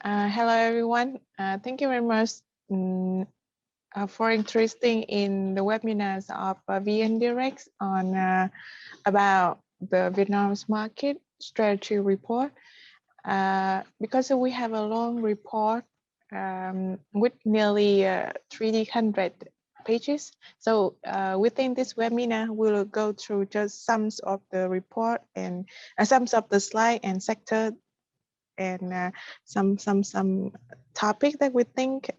Hello everyone. Thank you very much for interesting in the webinars of VNDIRECT on about the Vietnam's market strategy report. Because we have a long report with nearly 300 pages. So within this webinar, we'll go through just some of the report and some of the slide and sector and some topic that we think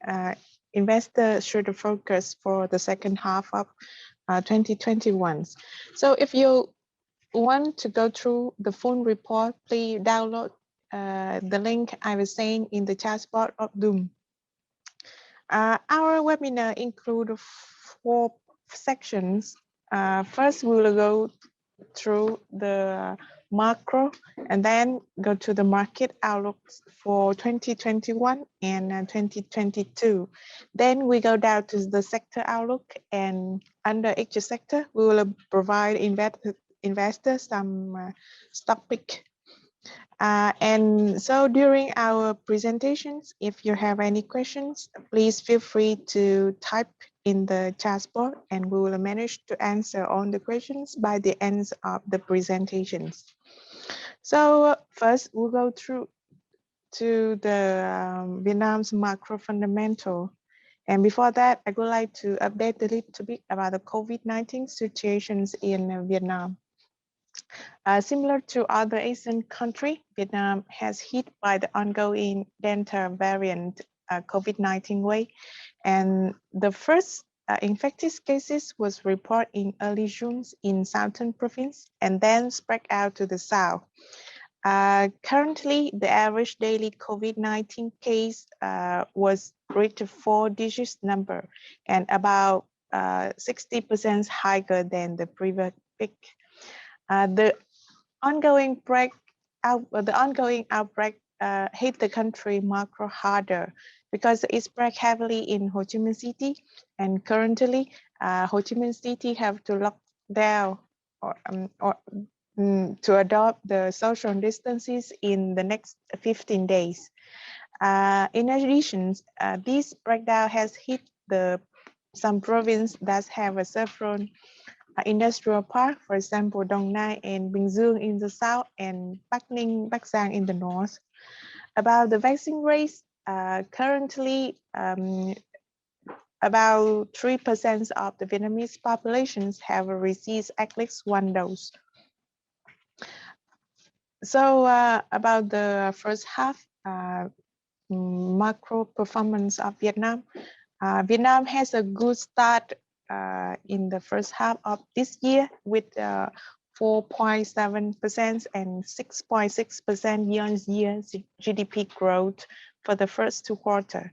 investors should focus for the second half of 2021. So if you want to go through the full report, please download the link I was saying in the chat box of Zoom. Our webinar includes 4 sections. First, we will go through the macro and then go to the market outlooks for 2021 and 2022. Then we go down to the sector outlook, and under each sector, we will provide investors some stock pick. And so during our presentations, if you have any questions, please feel free to type in the chat box and we will manage to answer all the questions by the end of the presentations. So first we'll go through to the Vietnam's macro fundamental. And before that, I would like to update a little bit about the COVID-19 situations in Vietnam. Similar to other Asian countries, Vietnam has hit by the ongoing Delta variant COVID-19 wave, and the first infected cases was reported in early June in southern province and then spread out to the south. Currently, the average daily COVID-19 case was reached a 4-digit number and about 60% higher than the previous peak. The ongoing outbreak hit the country macro harder because it spread heavily in Ho Chi Minh City, and currently Ho Chi Minh City have to lock down to adopt the social distances in the next 15 days. In addition, this breakdown has hit some provinces that have a several industrial park, for example, Dong Nai and Bình Dương in the south and Bắc Ninh, Bắc Giang in the north. About the vaccine rates, currently about 3% of the Vietnamese populations have received at least 1 dose. So about the first half macro performance of Vietnam, Vietnam has a good start in the first half of this year with 4.7% and 6.6% year-on-year GDP growth for the first 2 quarters.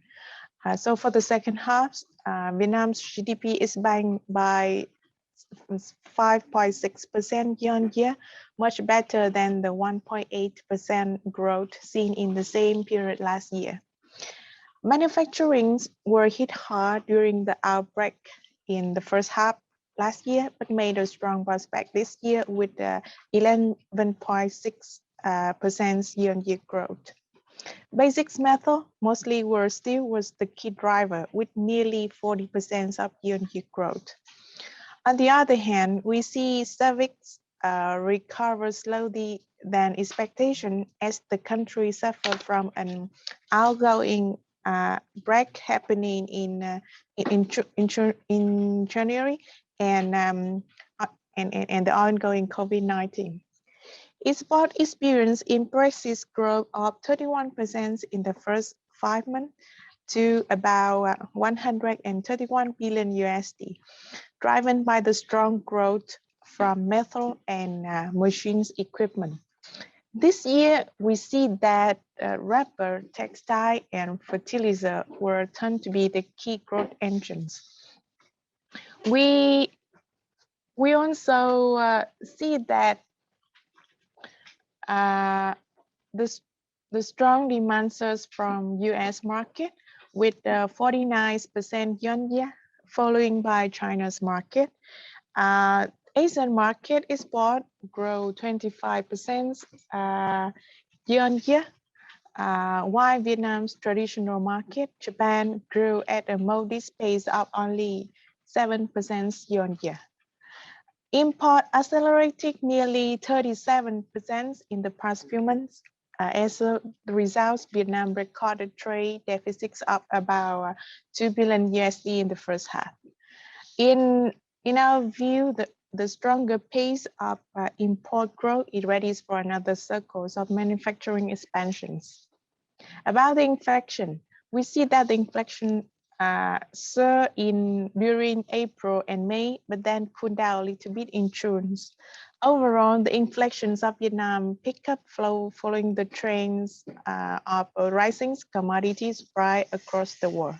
So for the second half, Vietnam's GDP is growing by 5.6% year-on-year, much better than the 1.8% growth seen in the same period last year. Manufacturing were hit hard during the outbreak in the first half last year, but made a strong bounce back this year with 11.6% year-on-year growth. Basics metal mostly was the key driver with nearly 40% of year-on-year growth. On the other hand, we see services recover slowly than expectation as the country suffered from an outgoing break happening in January and the ongoing COVID-19. Export experienced impressive growth of 31% in the first 5 months to about 131 billion USD, driven by the strong growth from metal and machines equipment. This year, we see that rubber, textile, and fertilizer were turned to be the key growth engines. We also see that the strong demand surge from U.S. market with 49% year-on-year, following by China's market. Asian market export grow 25% year-on-year, while Vietnam's traditional market, Japan, grew at a modest pace of only 7% year-on-year. Import accelerated nearly 37% in the past few months. As a result, Vietnam recorded trade deficits of about 2 billion USD in the first half. In our view, the stronger pace of import growth is ready for another cycle of manufacturing expansions. About the inflation, we see that the inflation surged during April and May, but then cooled down a little bit in June. Overall, the inflections of Vietnam pick up flow following the trends of rising commodities price across the world.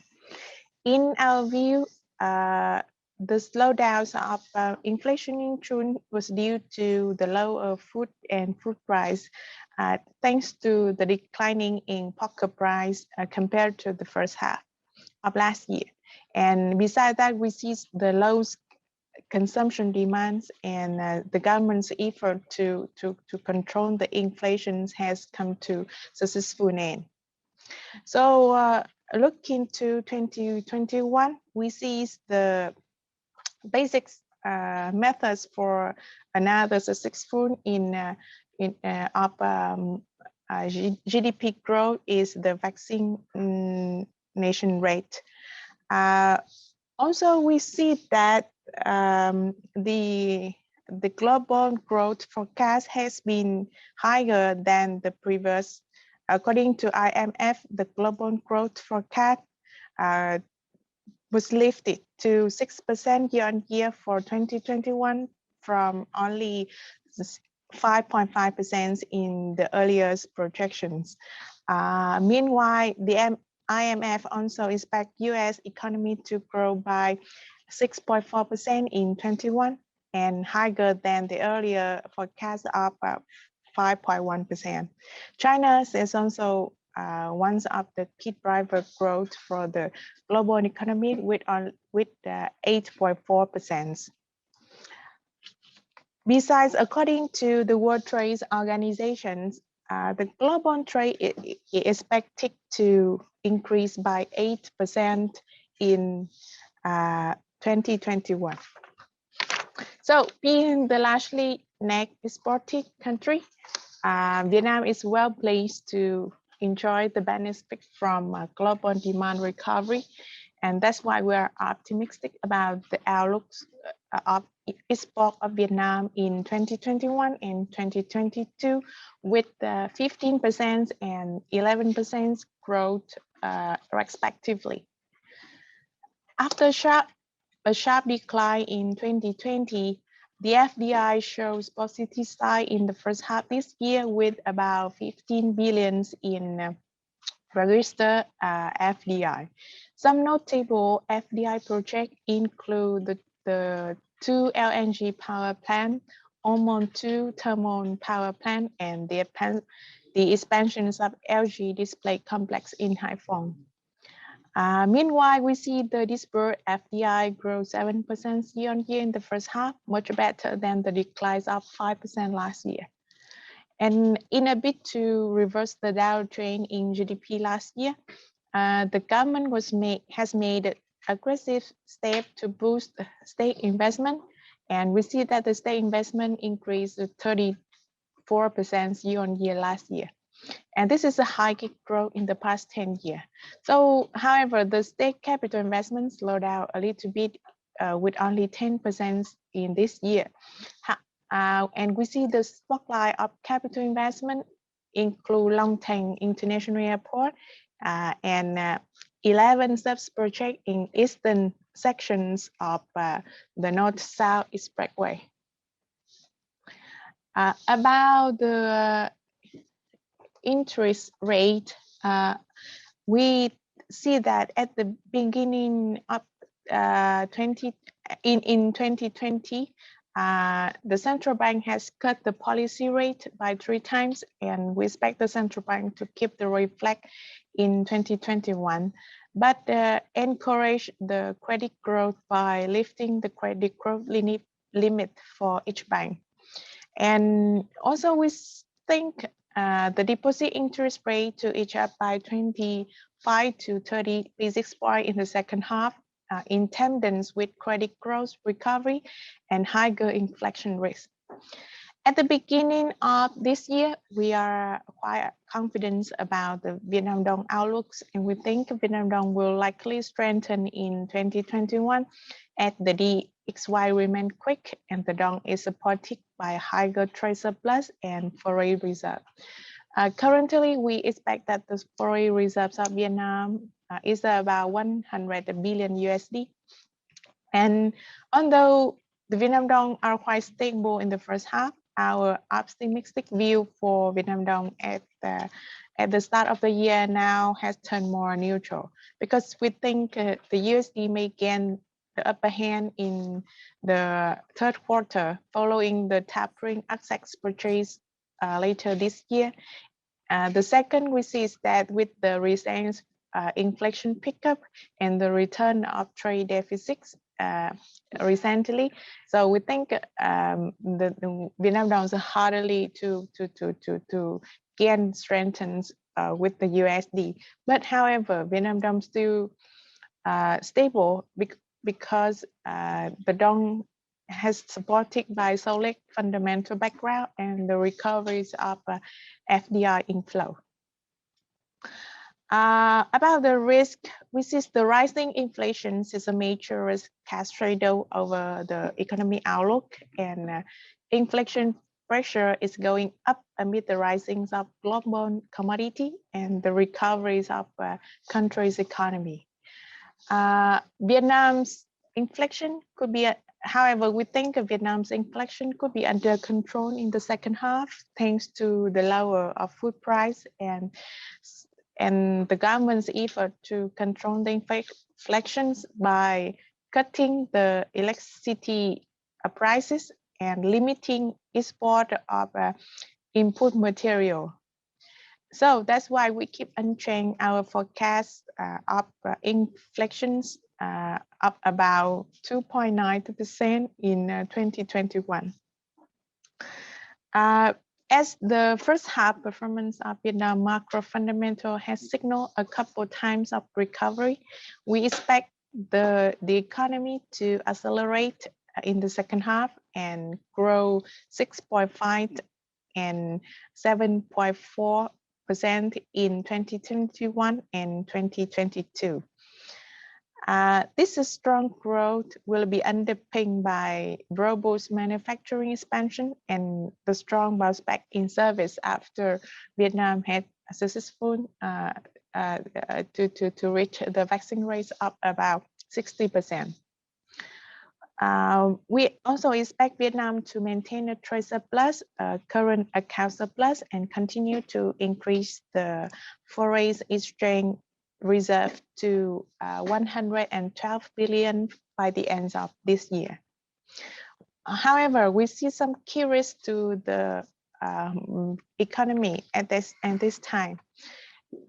In our view, the slowdowns of inflation in June was due to the lower food and food price, thanks to the declining in poker price compared to the first half of last year. And besides that, we see the low consumption demands and the government's effort to control the inflation has come to successful end. So looking to 2021, we see the basic methods for another successful GDP growth is the vaccination rate. Also, we see that the global growth forecast has been higher than the previous. According to IMF, the global growth forecast was lifted to 6% year-on-year for 2021 from only 5.5% in the earliest projections. Meanwhile, the IMF also expects U.S. economy to grow by 6.4% in 21 and higher than the earlier forecast of 5.1%. China is also one of the key driver growth for the global economy with 8.4%. Besides, according to the World Trade Organization, the global trade is expected to increase by 8% in 2021. So, being the largely net exporting country, Vietnam is well placed to enjoy the benefit from global demand recovery, and that's why we are optimistic about the outlooks of export of Vietnam in 2021 and 2022 with 15% and 11% growth respectively. After a sharp decline in 2020, the FDI shows positive sign in the first half this year with about 15 billion in registered FDI. Some notable FDI projects include the 2 LNG power plant, Almond 2 thermal power plant, and the expansions of LG display complex in Haiphong. Meanwhile, we see the disbursed FDI grow 7% year-on-year in the first half, much better than the declines of 5% last year. And in a bid to reverse the downtrend in GDP last year, the government has made aggressive steps to boost state investment, and we see that the state investment increased 34% year-on-year last year. And this is a high growth in the past 10 years. So, however, the state capital investment slowed down a little bit with only 10% in this year. And we see the spotlight of capital investment include Long Thanh International Airport and 11 such projects in eastern sections of the North-South Expressway. About the interest rate, we see that at the beginning of 2020, the central bank has cut the policy rate by 3 times, and we expect the central bank to keep the rate flat in 2021, but encourage the credit growth by lifting the credit growth limit for each bank. And also we think The deposit interest rate to each up by 25 to 30 basis points in the second half, in tandem with credit growth recovery and higher inflation risk. At the beginning of this year, we are quite confident about the Vietnam Dong outlooks, and we think Vietnam Dong will likely strengthen in 2021 as the DXY remain quick and the Dong is supported by higher trade surplus and foreign reserve. Currently, we expect that the foreign reserves of Vietnam is about 100 billion USD. And although the Vietnam Dong are quite stable in the first half, our optimistic view for Vietnam Dong at the start of the year now has turned more neutral, because we think the USD may gain the upper hand in the third quarter following the tapering assets purchase later this year. The second we see is that with the recent inflation pickup and the return of trade deficits recently, so we think the Vietnam Dong is hardly to gain strengthens with the USD. But however, Vietnam Dong still stable because the Dong has supported by solid fundamental background and the recoveries of FDI inflow. About the risk, we see the rising inflation is a major risk cascade over the economic outlook, and inflation pressure is going up amid the rising of global commodity and the recoveries of country's economy. Vietnam's inflation could be, however, we think Vietnam's inflation could be under control in the second half thanks to the lower of food price and the government's effort to control the inflations by cutting the electricity prices and limiting export of input material. So that's why we keep unchanged our forecast of inflations up about 2.9% in 2021. As the first half performance of Vietnam macro fundamental has signaled a couple times of recovery, we expect the economy to accelerate in the second half and grow 6.5 and 7.4% in 2021 and 2022. This strong growth will be underpinned by robust manufacturing expansion and the strong bounce back in service after Vietnam had successful to reach the vaccine rates of about 60%. We also expect Vietnam to maintain a trade surplus, current account surplus, and continue to increase the foreign exchange reserve to 112 billion by the end of this year. However, we see some key risks to the economy at this time.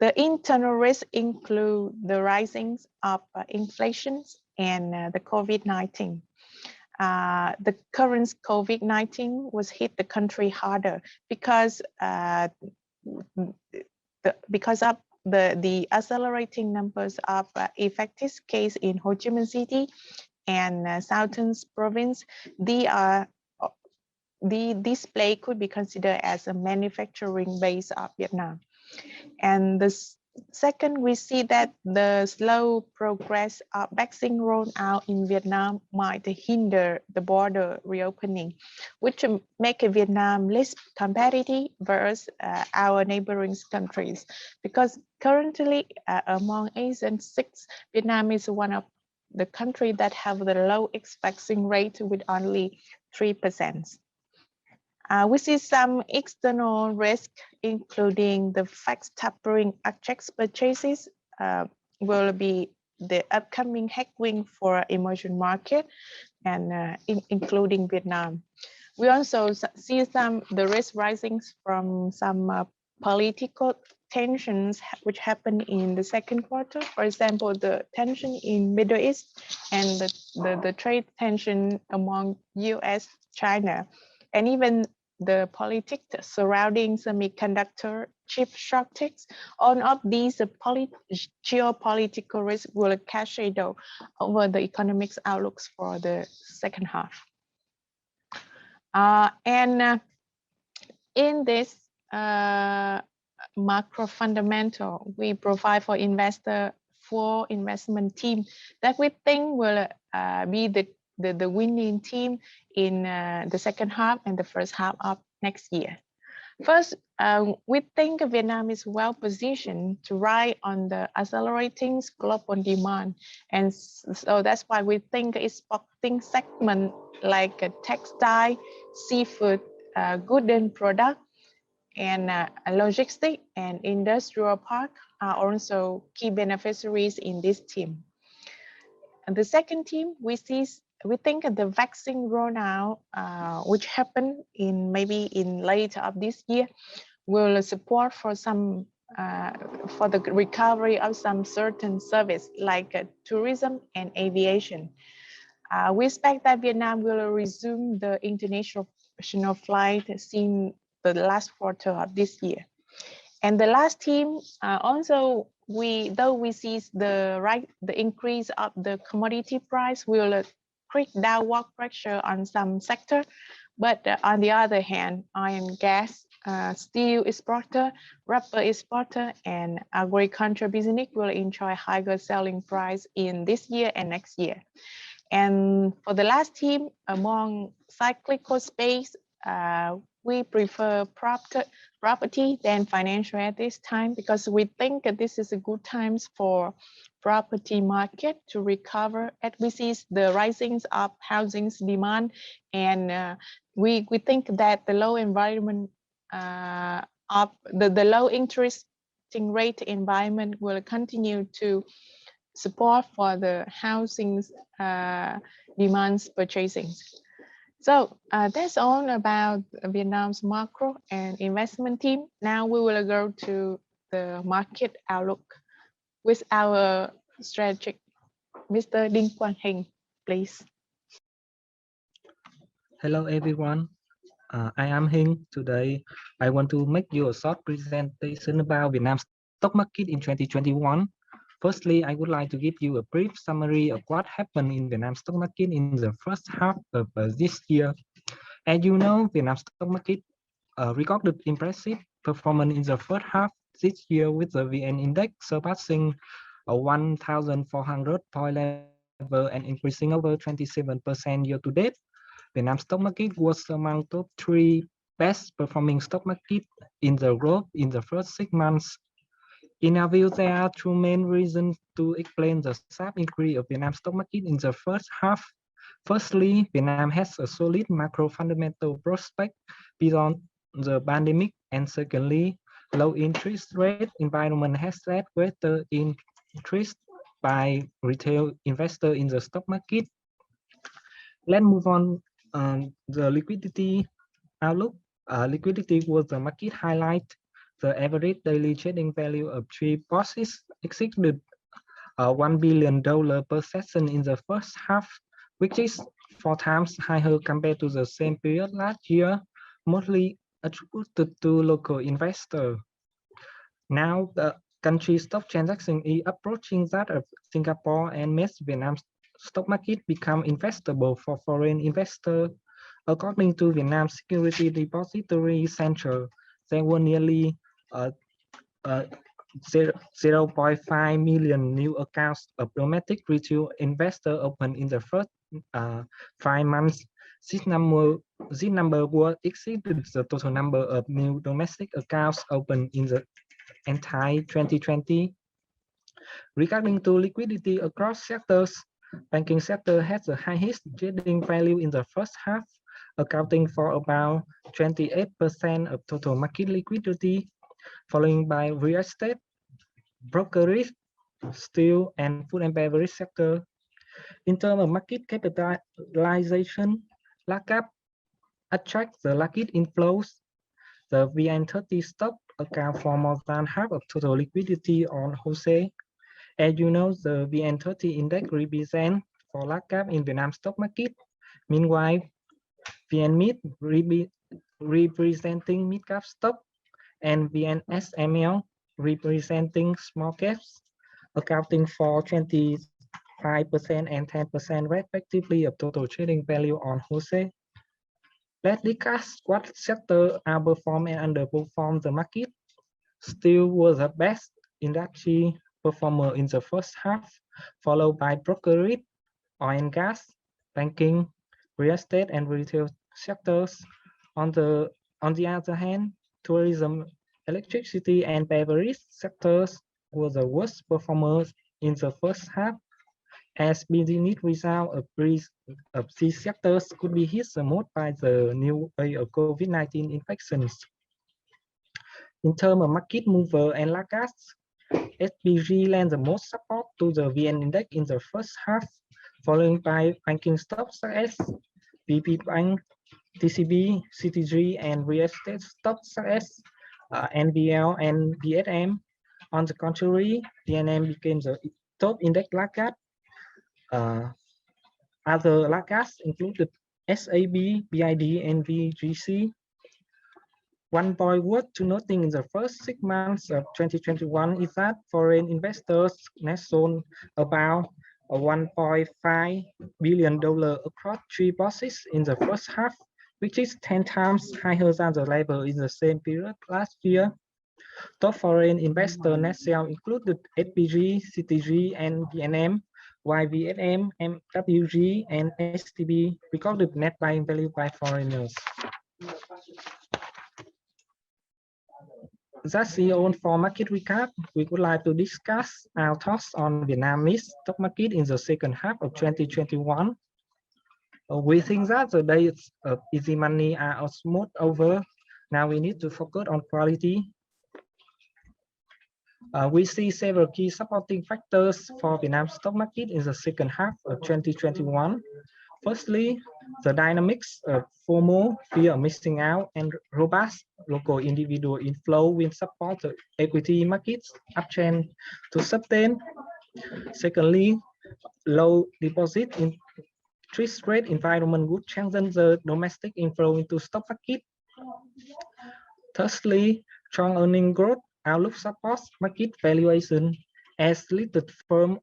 The internal risks include the rising of inflation and the Covid-19. The current Covid-19 was hit the country harder because of the accelerating numbers of effective cases in Ho Chi Minh City and Southern Province. The display could be considered as a manufacturing base of Vietnam. And the second, we see that the slow progress of vaccine rollout in Vietnam might hinder the border reopening, which make Vietnam less competitive versus our neighboring countries. Because currently, among Asian 6, Vietnam is one of the countries that have the lowest vaccine rate with only 3%. We see some external risk, including the fact tapering assets purchases will be the upcoming headwind for emerging market, and including Vietnam. We also see the risk rising from some political tensions which happened in the second quarter. For example, the tension in Middle East and the trade tension among US, China, and even the politics surrounding semiconductor chip shortage, all of these geopolitical risks will cast shadow over the economic outlooks for the second half. In this macro fundamental, we provide for investor 4 investment team that we think will be the winning team in the second half and the first half of next year. First, we think Vietnam is well positioned to ride on the accelerating global demand, and so that's why we think it's exporting segment like textile, seafood, goods and product, and logistics and industrial park are also key beneficiaries in this team. And the second team, we think the vaccine rollout, which happened maybe in later of this year, will support for some for the recovery of some certain service like tourism and aviation. We expect that Vietnam will resume the international flight seen the last quarter of this year. And the last team, also though we see the increase of the commodity price will create downward pressure on some sector, but on the other hand, oil and gas, steel exporter, rubber exporter, and agriculture business will enjoy higher selling price in this year and next year. And for the last team, among cyclical space, we prefer property than financial at this time because we think that this is a good times for property market to recover as we see the rising of housing demand, and we think that the low environment of the low interest rate environment will continue to support for the housing demands purchasing. So that's all about Vietnam's macro and investment team. Now we will go to the market outlook with our strategic Mr. Đinh Quang Hình, please. Hello everyone, I am Hình. Today I want to make you a short presentation about Vietnam's stock market in 2021. Firstly, I would like to give you a brief summary of what happened in Vietnam's stock market in the first half of this year. As you know, Vietnam's stock market recorded impressive performance in the first half this year with the VN Index surpassing a 1,400 point level and increasing over 27% year to date. Vietnam's stock market was among top 3 best performing stock market in the world in the first 6 months. In our view, there are 2 main reasons to explain the sharp increase of Vietnam's stock market in the first half. Firstly, Vietnam has a solid macro fundamental prospect beyond the pandemic, and secondly, low interest rate environment has led greater interest by retail investors in the stock market. Let's move on the liquidity outlook. Liquidity was the market highlight. The average daily trading value of 3 boxes exceeded $1 billion per session in the first half, which is 4 times higher compared to the same period last year, mostly attributed to local investors. Now, the country's stock transaction is approaching that of Singapore and makes Vietnam's stock market become investable for foreign investors. According to Vietnam Security Depository Center, there were nearly 0.5 million new accounts of domestic retail investors opened in the first 5 months. This number will exceed the total number of new domestic accounts opened in the entire 2020. Regarding to liquidity across sectors, banking sector has the highest trading value in the first half, accounting for about 28% of total market liquidity, following by real estate, brokerage, steel, and food and beverage sector. In terms of market capitalization, lockup attracts the market inflows. The VN30 stock account for more than half of total liquidity on wholesale. As you know, the VN30 index represents for lockup in Vietnam stock market. Meanwhile, VN Mid representing mid-cap stock, and VNSML representing small caps, accounting for 25% and 10% respectively of total trading value on HOSE. Let's discuss what sector outperformed and underperformed the market. Steel was the best industry performer in the first half, followed by brokerage, oil and gas, banking, real estate, and retail sectors. On the other hand, tourism, electricity, and beverage sectors were the worst performers in the first half, as business results of these sectors could be hit the most by the new wave of COVID-19 infections. In terms of market mover and laggards, SPG lent the most support to the VN index in the first half, followed by banking stocks such as BP Bank, TCB, CTG, and real estate stocks such as NBL and BSM. On the contrary, DNM became the top index laggard. Other laggards included SAB, BID, and VGC. One point worth to noting in the first 6 months of 2021 is that foreign investors net sold about $1.5 billion across 3 bourses in the first half, which is 10 times higher than the level in the same period last year. Top foreign investor net sales included SPG, CTG, and VNM, while VSM, MWG, and STB recorded net buying value by foreigners. That's the all for market recap. We would like to discuss our thoughts on Vietnamese stock market in the second half of 2021. We think that the days of easy money are almost over. Now we need to focus on quality. We see several key supporting factors for Vietnam stock market in the second half of 2021. Firstly, the dynamics of FOMO, fear of missing out, and robust local individual inflow will support the equity markets uptrend to sustain. Secondly, low deposit interest rate environment would strengthen the domestic inflow into stock market. Thirdly, strong earning growth outlook supports market valuation as listed firm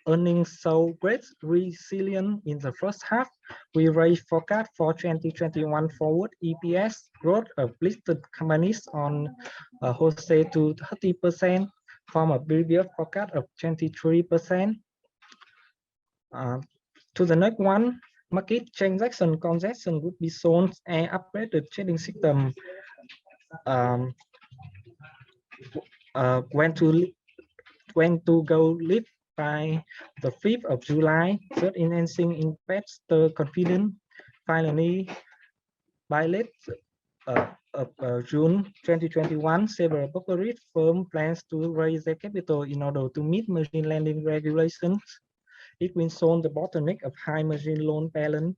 earnings show great resilience in the first half. We raise forecast for 2021 forward EPS growth of listed companies on HOSE to 30% from a previous forecast of 23%. To the next one, market transaction congestion would be shown and upgraded trading system when to go live by the 5th of July, third enhancing investor confidence. Finally, by late June 2021, several brokerage firms plans to raise their capital in order to meet margin lending regulations. It will solve the bottleneck of high margin loan balance.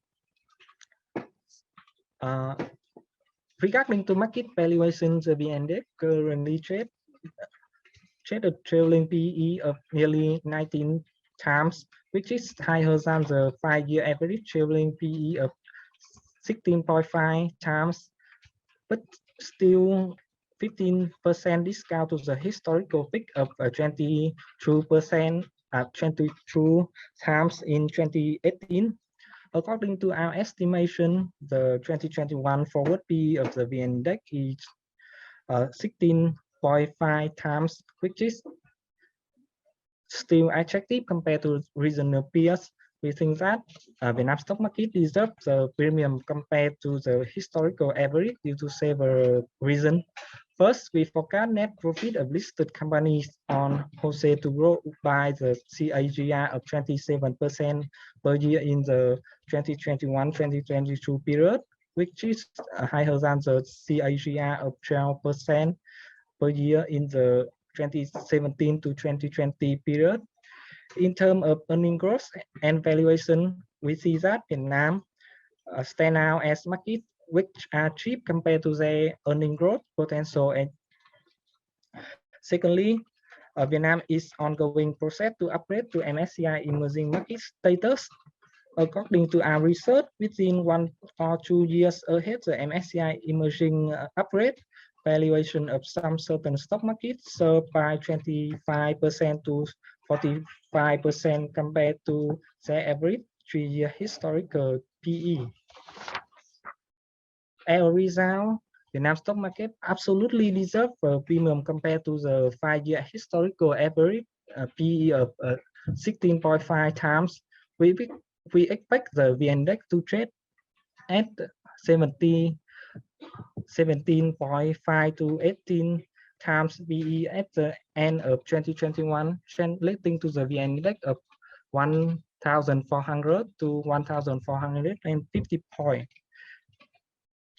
Regarding to market valuations, the VNDIRECT currently traded trailing PE of nearly 19 times, which is higher than the 5-year average trailing PE of 16.5 times, but still 15% discount to the historical peak of 22% at 22 times in 2018. According to our estimation, the 2021 forward PE of the VN-Index is 16.5 times, which is still attractive compared to regional peers. We think that Vietnam stock market deserves a premium compared to the historical average due to several reasons. First, we forecast net profit of listed companies on HOSE to grow by the CAGR of 27% per year in the 2021-2022 period, which is higher than the CAGR of 12% per year in the 2017 to 2020 period. In terms of earning growth and valuation, we see that Vietnam stand out as market which are cheap compared to their earning growth potential. And secondly, Vietnam is ongoing process to upgrade to MSCI emerging market status. according to our research, within 1 or 2 years ahead, the MSCI emerging upgrade valuation of some certain stock markets surged by 25% to 45% compared to their average 3-year historical PE. As a result, Vietnam stock market absolutely deserves a premium compared to the 5-year historical average PE of 16.5 times. We expect the VN-Index to trade at 17.5 to 18 times PE at the end of 2021, translating to the VN-Index of 1,400 to 1,450 points.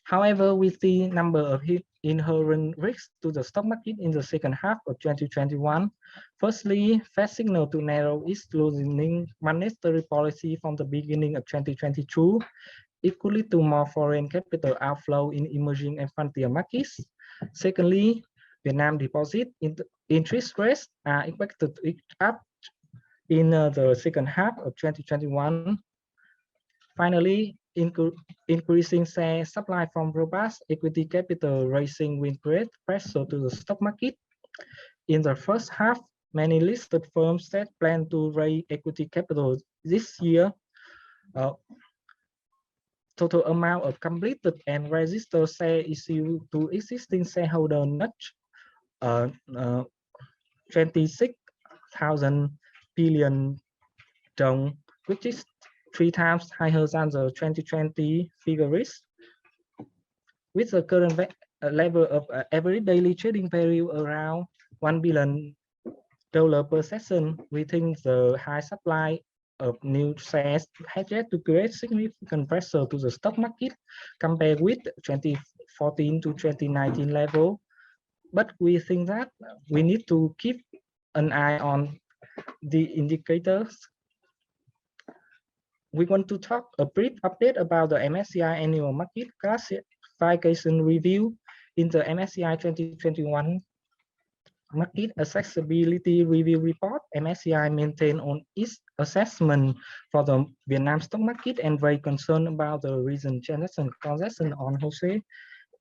However, we see a number of inherent risks to the stock market in the second half of 2021. Firstly, Fed signal to narrow its loosening monetary policy from the beginning of 2022, equally to more foreign capital outflow in emerging and frontier markets. Secondly, Vietnam deposit interest rates are expected to up in the second half of 2021. Finally, increasing share supply from robust equity capital raising will create pressure to the stock market. In the first half, many listed firms that plan to raise equity capital this year. Total amount of completed and registered share issue to existing shareholder nudge 26,000 billion dong, which is 3 times higher than the 2020 figures. With the current level of average daily trading value around $1 billion per session, we think the high supply of new shares has yet to create significant pressure to the stock market compared with 2014 to 2019 level. But we think that we need to keep an eye on the indicators. We want to talk a brief update about the MSCI annual market classification review. In the MSCI 2021 market accessibility review report, MSCI maintained on its assessment for the Vietnam stock market and very concerned about the recent transaction on wholesale.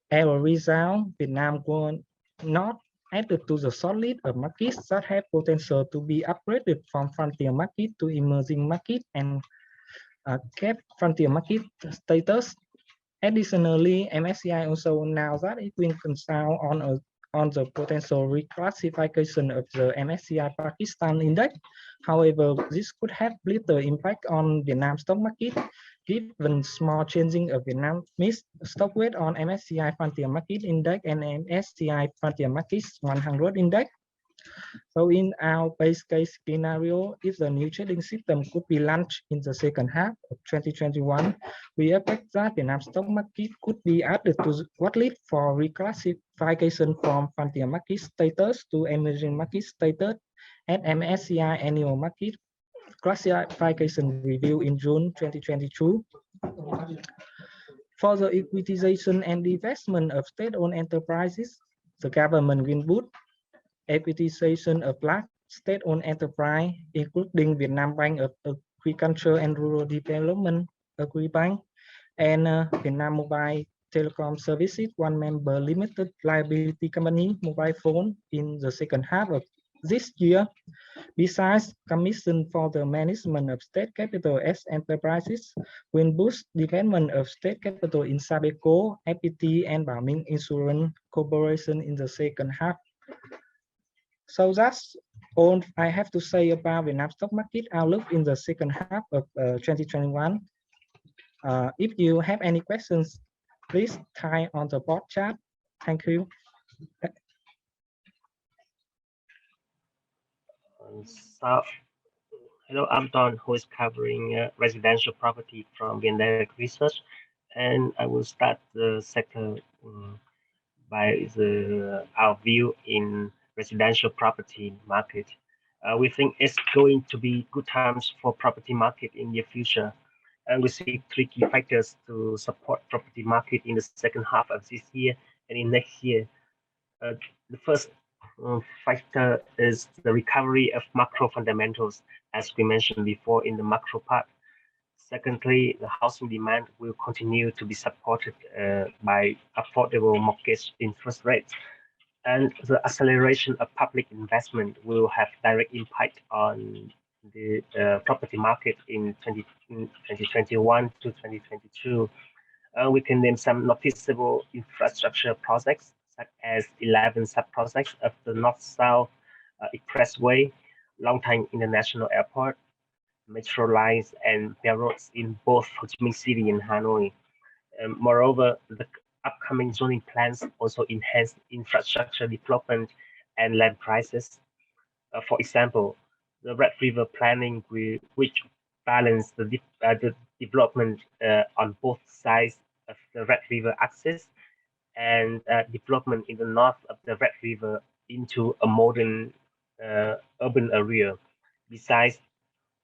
As a result, Vietnam was not added to the short list of markets that have potential to be upgraded from frontier market to emerging market and kept frontier market status. Additionally, MSCI also announced that it will consult on the potential reclassification of the MSCI Pakistan Index. However, this could have little impact on Vietnam stock market, given small changing of Vietnamese stock weight on MSCI Frontier Market Index and MSCI Frontier Markets 100 Index. So in our base case scenario, if the new trading system could be launched in the second half of 2021, we expect that Vietnam stock market could be added to the watchlist for reclassification from frontier market status to emerging market status at MSCI annual market classification review in June 2022. For the equitization and divestment of state-owned enterprises, the government will boost equitization of large state-owned enterprise, including Vietnam Bank of Agriculture and Rural Development, Agribank, and Vietnam Mobile Telecom Services, one member limited liability company, mobile phone, in the second half of this year. Besides, commission for the management of state capital as enterprises will boost development of state capital in Sabeco, FPT, and Bảo Minh Insurance Corporation in the second half. So that's all I have to say about Vietnam stock market outlook in the second half of 2021. If you have any questions, please type on the board chat. Thank you. So, hello, I'm Don, who is covering residential property from VNDIRECT Research, and I will start the sector by our view in residential property market. We think it's going to be good times for property market in the future, and we see 3 key factors to support property market in the second half of this year and in next year. The first factor is the recovery of macro fundamentals, as we mentioned before in the macro part. Secondly, the housing demand will continue to be supported by affordable mortgage interest rates, and the acceleration of public investment will have direct impact on the property market in 2021 to 2022. We can name some noticeable infrastructure projects, such as 11 sub-projects of the North-South Expressway, Long Thanh International Airport, metro lines, and railroads in both Ho Chi Minh City and Hanoi. Moreover, the upcoming zoning plans also enhance infrastructure development and land prices. For example, the Red River planning, which balance the development on both sides of the Red River axis, and development in the north of the Red River into a modern urban area. Besides,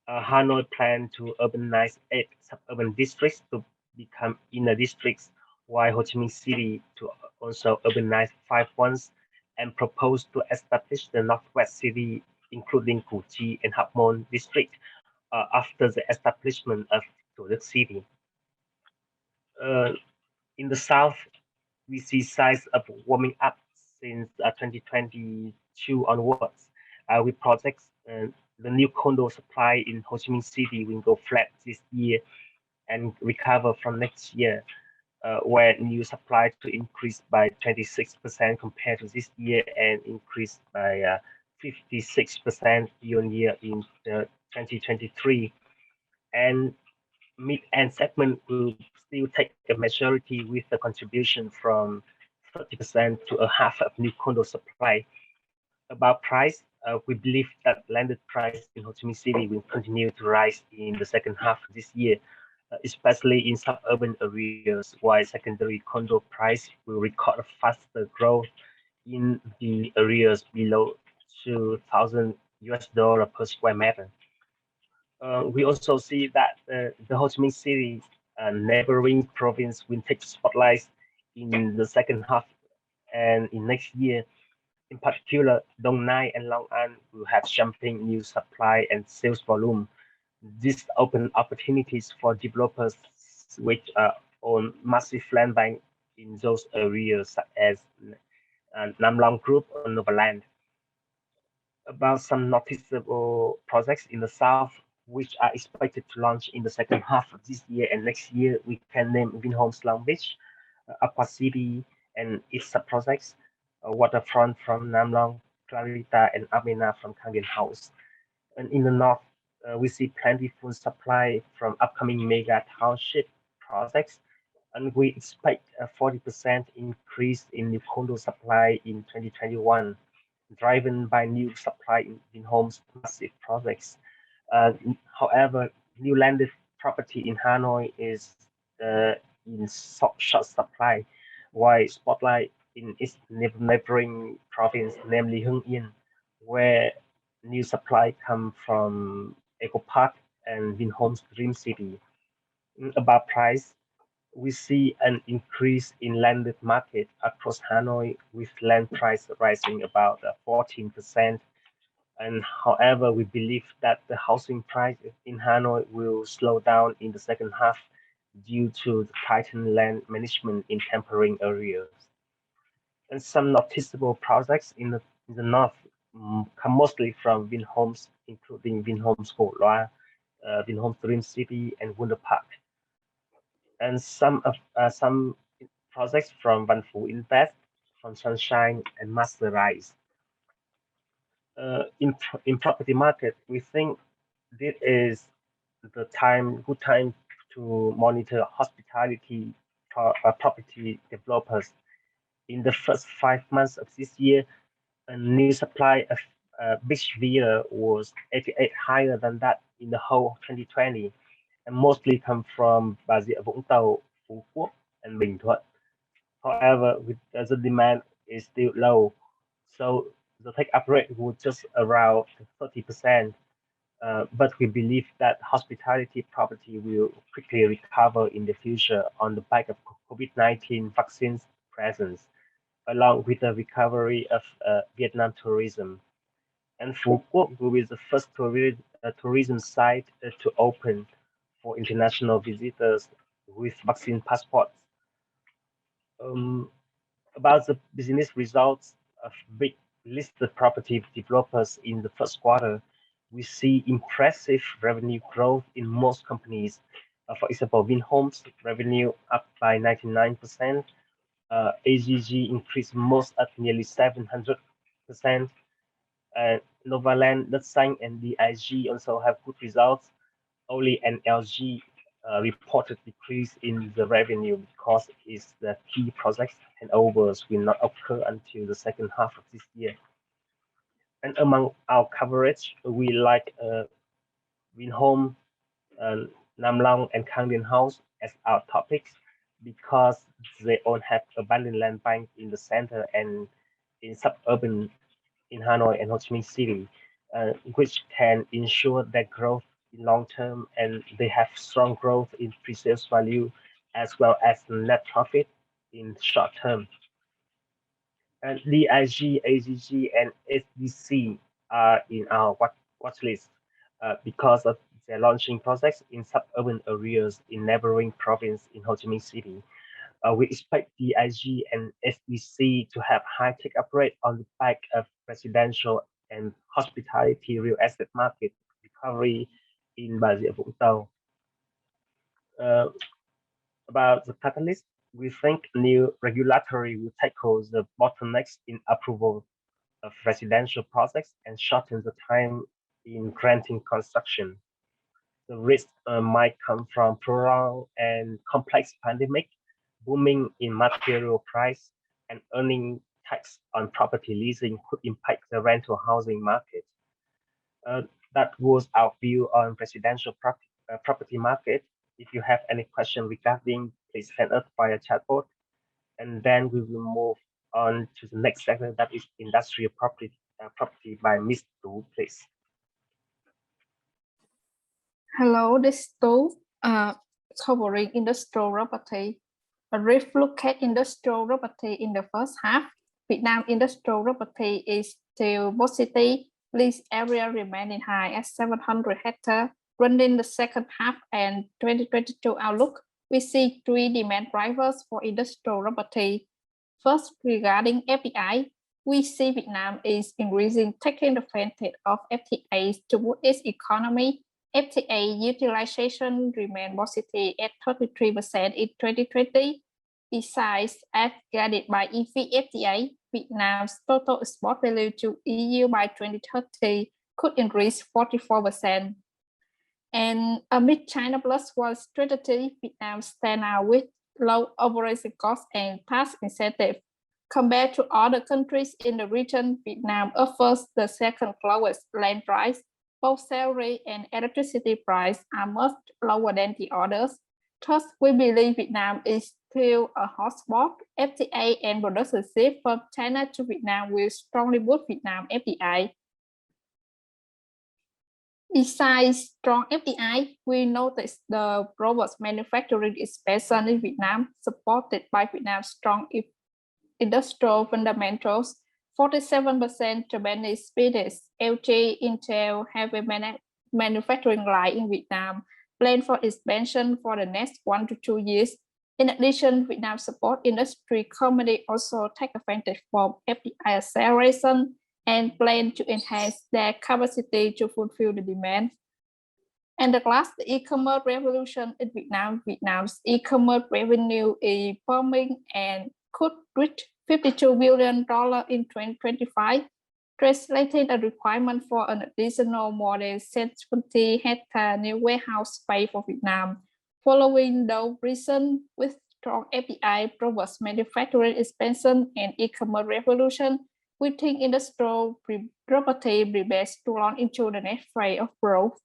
Hanoi plan to urbanize 8 suburban districts to become inner districts, while Ho Chi Minh City to also urbanize 5 ones, and propose to establish the Northwest City, including Củ Chi and Hap Mon district, after the establishment of Thủ Đức City. In the south, we see signs of warming up since 2022 onwards. With projects, the new condo supply in Ho Chi Minh City will go flat this year and recover from next year, where new supply to increase by 26% compared to this year and increase by 56% year-on-year in 2023. And mid-end segment will still take a majority with the contribution from 30% to a half of new condo supply. About price, we believe that landed price in Ho Chi Minh City will continue to rise in the second half of this year, especially in suburban areas, while secondary condo price will record a faster growth in the areas below $2,000 per square meter. We also see that the Ho Chi Minh City neighboring province will take spotlights in the second half and in next year. In particular, Dong Nai and Long An will have jumping new supply and sales volume. This open opportunities for developers which own massive land bank in those areas, such as Nam Long Group or Novaland. About some noticeable projects in the south, which are expected to launch in the second half of this year and next year, we can name Vinhomes Long Beach, Aqua City, and its sub-projects, Waterfront from Nam Long, Clarita, and Amena from Kangin House. And in the north, we see plentiful supply from upcoming mega township projects, and we expect a 40% increase in new condo supply in 2021, driven by new supply in homes massive projects. However, new landed property in Hanoi is in short supply, while spotlight in its neighboring province, namely Hưng Yên, where new supply come from Eco Park and Vinhomes Dream City. About price, we see an increase in landed market across Hanoi, with land price rising about 14%. And however, we believe that the housing price in Hanoi will slow down in the second half due to the tightened land management in tempering areas. And some noticeable projects in the north come mostly from Vinhomes, including Vinhomes Ho Loa, Vinhomes Dream City, and Wonder Park. And some projects from Van Phu Invest, from Sunshine, and Master Rise. In property market, we think this is the good time to monitor hospitality property developers. In the first 5 months of this year, a new supply of beach villa was 88 higher than that in the whole 2020, and mostly come from Bà Rịa Vũng Tàu, Phú Quốc, and Bình Thuận. However, the demand is still low, so the take-up rate was just around 30%. But we believe that hospitality property will quickly recover in the future on the back of COVID-19 vaccines presence, along with the recovery of Vietnam tourism. And Phú Quốc will be the first tourism site to open for international visitors with vaccine passports. About the business results of big listed property developers in the first quarter, we see impressive revenue growth in most companies. For example, Vinhomes revenue up by 99%. AGG increased most at nearly 700%. Novaland, Nutsang, and DIG also have good results. Only NLG reported decrease in the revenue because the key projects handovers will not occur until the second half of this year. And among our coverage, we like Vinhome, Nam Long, and Kangdien House as our topics because they all have abundant land bank in the center and in suburban in Hanoi and Ho Chi Minh City, which can ensure their growth in long term, and they have strong growth in pre-sales value as well as net profit in short term. And DIG, AGG, and SDC are in our watch list because of their launching projects in suburban areas in neighboring province in Ho Chi Minh City. We expect DIG and SDC to have high take-up rate on the back of residential and hospitality real estate market recovery in Bà Rịa Vũng Tàu. About the catalyst, we think new regulatory will tackle the bottlenecks in approval of residential projects and shorten the time in granting construction. The risk might come from prolonged and complex pandemic, booming in material price, and earning tax on property leasing could impact the rental housing market. That was our view on residential property market. If you have any question regarding, please send us via chatbot, and then we will move on to the next segment, that is industrial property by Ms. Tu, please. Hello, this is Tu, covering industrial property. A brief look at industrial property in the first half. Vietnam industrial property is still positive. Lease area remaining high at 700 hectares. Running the second half and 2022 outlook, we see three demand drivers for industrial property. First, regarding FDI, we see Vietnam is increasing, taking advantage of FTAs to boost its economy. FTA utilization remained positive at 33% in 2020. Besides, as guided by FTA, Vietnam's total export value to EU by 2030 could increase 44%. And amid China Plus One strategy, Vietnam stand out with low operating costs and tax incentives. Compared to other countries in the region, Vietnam offers the second lowest land price. Both salary and electricity price are much lower than the others. Thus, we believe Vietnam is still a hotspot. FTA and production shift from China to Vietnam will strongly boost Vietnam FDI. Besides strong FDI, we noticed the robust manufacturing expansion in Vietnam, supported by Vietnam's strong industrial fundamentals. 47% Japanese business, LG, Intel have a manufacturing line in Vietnam, planned for expansion for the next 1 to 2 years. In addition, Vietnam support industry company also take advantage from FDI acceleration and plan to enhance their capacity to fulfill the demand. And the last, the e-commerce revolution in Vietnam. Vietnam's e-commerce revenue is booming and could reach $52 billion in 2025, translating a requirement for an additional more than 70 hectare new warehouse space for Vietnam. Following the recent with strong FDI, robust manufacturing expansion, and e-commerce revolution, we think industrial property will be best to launch into the next phase of growth.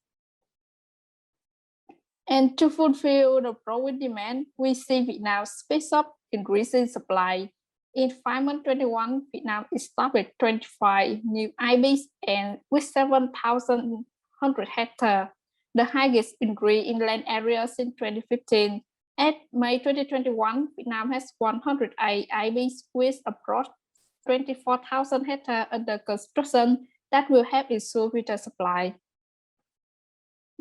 And to fulfill the growing demand, we see Vietnam speeds up increasing supply. In 2021, Vietnam established 25 new IBs and with 7,100 hectares, the highest increase in land area since 2015. At May 2021, Vietnam has 108 IBs with approach 24,000 hectares under construction that will help ensure future supply.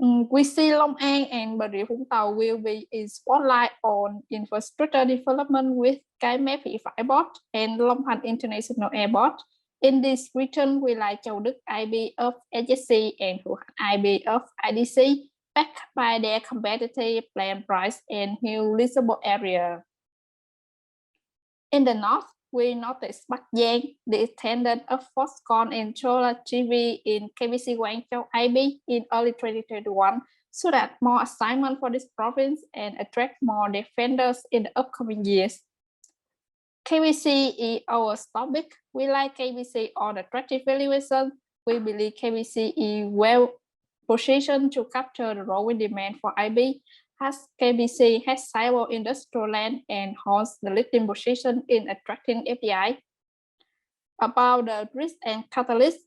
We see Long An and Bà Rịa Vũng Tàu will be in spotlight on infrastructure development with Cái Mép Thị Vải Port and Long Thành International Airport. In this region, we like Châu Đức IB of AGC and Hữu Hạnh IB of IDC, backed by their competitive land price and huge leasable area. In the north, we noticed Bắc Giang, the attendant of Foxconn and Chola TV in KBC Guangzhou IB in early 2021, so that more assignment for this province and attract more defenders in the upcoming years. KBC is our topic. We like KBC on attractive valuation. We believe KBC is well positioned to capture the growing demand for IB, as KBC has sizable industrial land and holds the leading position in attracting FDI. About the risk and catalyst,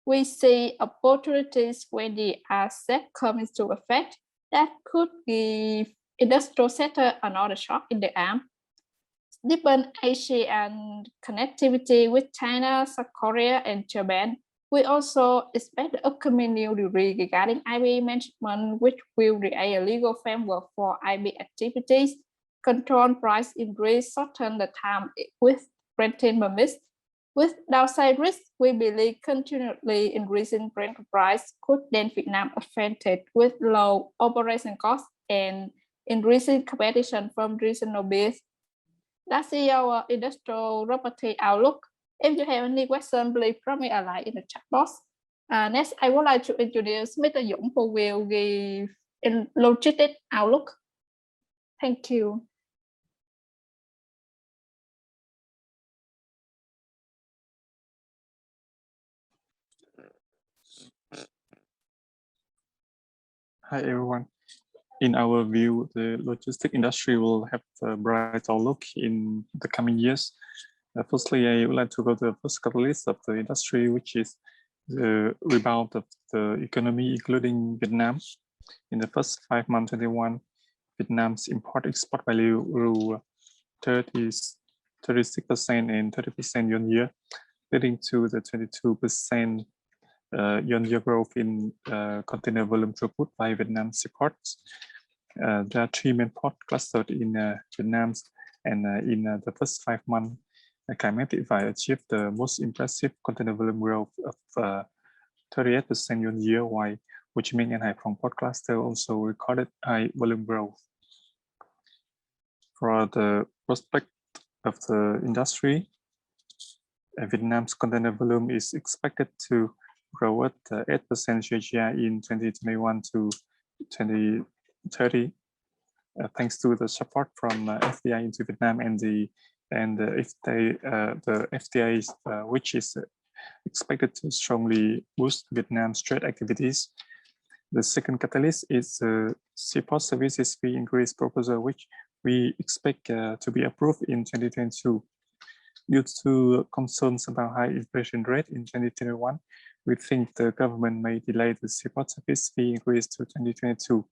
we see opportunities when the asset comes into effect that could give industrial sector another shock in the arm. Deepen Asian connectivity with China, South Korea, and Japan. We also expect the upcoming new decree regarding IB management, which will create a legal framework for IB activities, control price increase, shorten the time with renting permits. With downside risk, we believe continually increasing rental price could then Vietnam advantage with low operation costs and increasing competition from regional base. That's our industrial property outlook. If you have any question, please drop me a line in the chat box. Next, I would like to introduce Mr. Dũng who will give a logistic outlook. Thank you. Hi everyone. In our view, the logistics industry will have a bright outlook in the coming years. Firstly, I would like to go to the first catalyst of the industry, which is the rebound of the economy, including Vietnam. In the first 5 months, 2021, Vietnam's import-export value grew 36% and 30% year-on-year, leading to the 22% year-on-year growth in container volume throughput by Vietnam seaports. There are 3 main port clustered in Vietnam, and in the first 5 months, Cái Mép Thị Vải achieved the most impressive container volume growth of 38% year-on-year, while Ho Chi Minh and Hải Phòng port cluster also recorded high volume growth. For the prospect of the industry, Vietnam's container volume is expected to grow at 8% CAGR in 2021 to 2030, thanks to the support from FDI into Vietnam and the FTA, which is expected to strongly boost Vietnam's trade activities. The second catalyst is the seaport services fee increase proposal, which we expect to be approved in 2022. Due to concerns about high inflation rate in 2021, we think the government may delay the seaport service fee increase to 2022.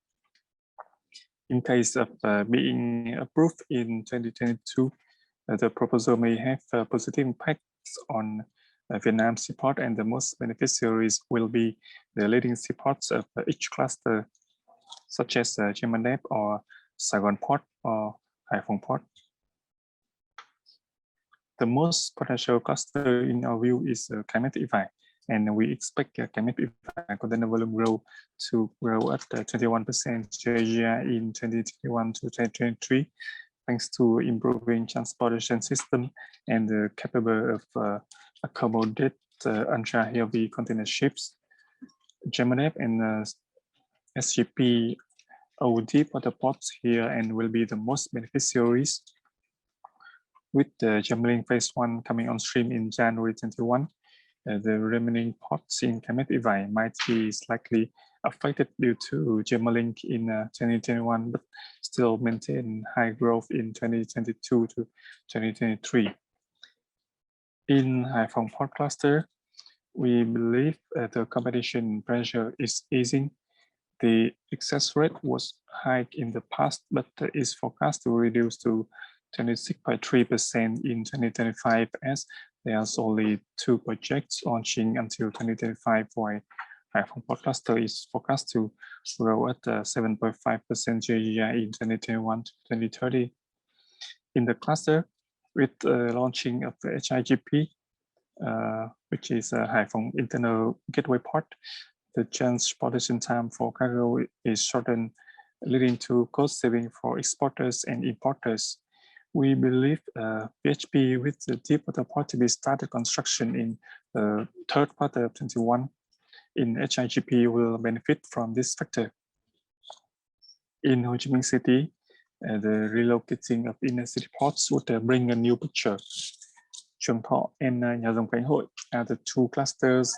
In case of being approved in 2022, the proposal may have positive impacts on Vietnam seaport, and the most beneficiaries will be the leading seaports of each cluster, such as Chiang Mai or Saigon Port or Hải Phòng Port. The most potential cluster in our view is Cái Mép Thị Vải, and we expect Cái Mép Thị Vải container volume growth to grow at 21% CAGR in 2021 to 2023, thanks to improving transportation system and capable of accommodate ultra-heavy container ships. Germany and SGP are deep water ports here and will be the most beneficiaries. With the Gemelink Phase 1 coming on stream in January 21, the remaining ports in Cái Mép Thị Vải might be slightly affected due to Gemelink in 2021, but still maintain high growth in 2022 to 2023. In Hải Phòng Port Cluster, we believe the competition pressure is easing. The excess rate was high in the past, but is forecast to reduce to 26.3% in 2025, as there's only 2 projects launching until 2025, while Haiphong Port Cluster is forecast to grow at 7.5% CAGR in 2021 to 2030. In the cluster, with launching of the HIGP, which is a Haiphong Internal Gateway Port, the transportation time for cargo is shortened, leading to cost saving for exporters and importers. We believe PHP with the deepwater port to be started construction in the third quarter of 21 in HIGP will benefit from this factor. In Ho Chi Minh City, the relocating of inner city ports would bring a new picture. Chuang Thọ and Nhà Rồng Khánh Hội are the two clusters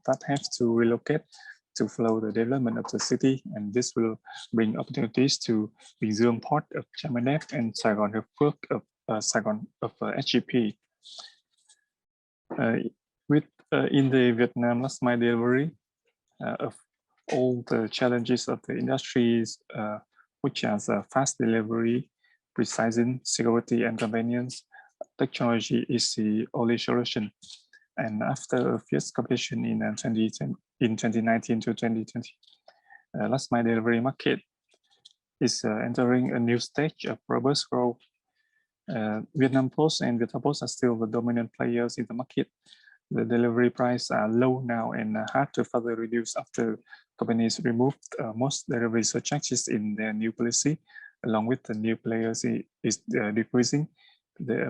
that have to relocate to flow the development of the city, and this will bring opportunities to VNDIRECT Port of Chamadep and Saigon Hiệp Phước of Saigon of SGP. In the Vietnam last mile delivery, of all the challenges of the industries, which has fast delivery, precision, security, and convenience, technology is the only solution. And after a fierce competition in 2019 to 2020, last mile delivery market is entering a new stage of robust growth. Vietnam Post and Viettel Post are still the dominant players in the market. The delivery prices are low now and hard to further reduce after companies removed most delivery surcharges in their new policy. Along with the new players is decreasing,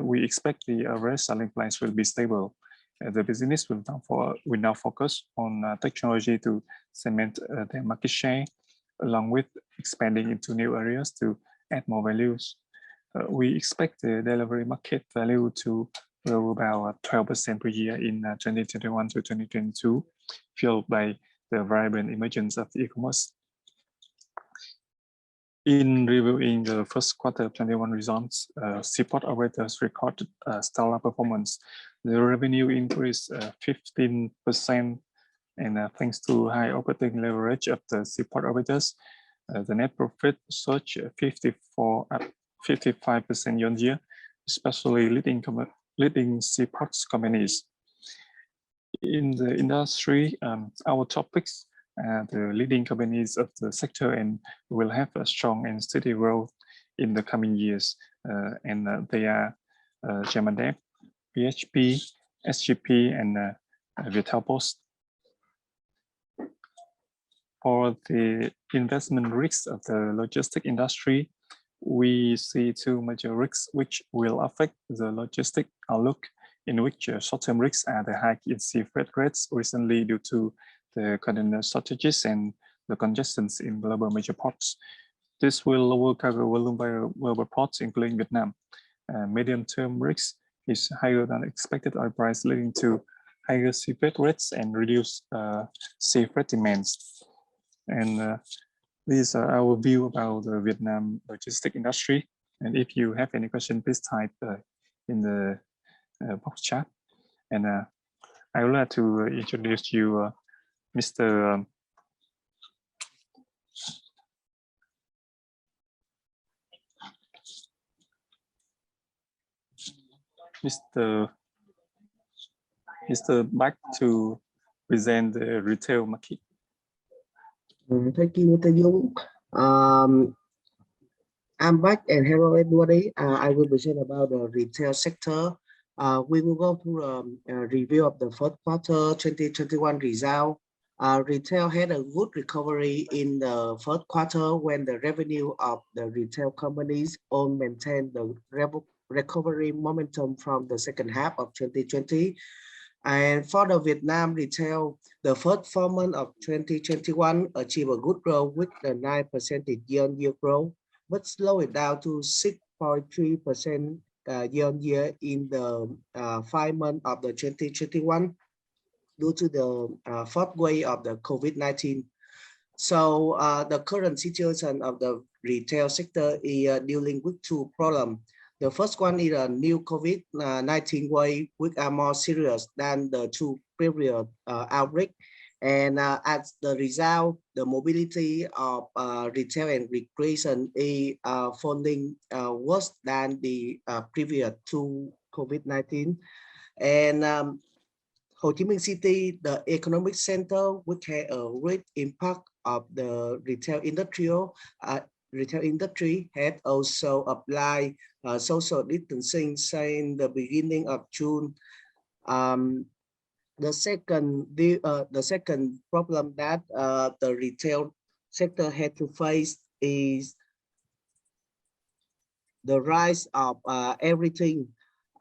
we expect the average selling price will be stable. The business will now focus on technology to cement their market share, along with expanding into new areas to add more values. We expect the delivery market value to grow about 12% per year in 2021 to 2022, fueled by the vibrant emergence of e-commerce. In reviewing the first quarter of 21 results, seaport operators recorded stellar performance. The revenue increased 15%, and thanks to high operating leverage of the seaport operators, the net profit surged 55% year-on-year, especially leading seaports companies. In the industry, our topics the leading companies of the sector and will have a strong and steady growth in the coming years. They are Chamadep, PHP, SGP, and Viettel Post. For the investment risks of the logistic industry, we see two major risks which will affect the logistic outlook, in which short-term risks are the hike in sea freight rates recently due to the container shortages and the congestions in global major ports. This will lower cargo volume by global ports, including Vietnam. Medium-term risk is higher than expected oil price, leading to higher sea freight rates and reduced sea freight demands. And these are our view about the Vietnam logistic industry. And if you have any question, please type in the box chat. And I would like to introduce you Mr. Back to present the retail market. Thank you, Mr. Dung. I'm back, and hello everybody. I will present about the retail sector. We will go through a review of the first quarter 2021 result. Retail had a good recovery in the first quarter when the revenue of the retail companies all maintained the recovery momentum from the second half of 2020. And for the Vietnam retail, the first 4 months of 2021 achieved a good growth with the 9% year-on-year growth, but slow it down to 6.3% year-on-year in the 5 months of the 2021 due to the fourth wave of the COVID-19. So the current situation of the retail sector is dealing with two problems. The first one is a new COVID-19 wave, which are more serious than the two previous outbreaks. And as the result, the mobility of retail and recreation is falling worse than the previous two COVID-19. And Ho Chi Minh City, the economic center, which had a great impact of the retail industry, had also applied social distancing since the beginning of June. The second problem that the retail sector had to face is the rise of everything.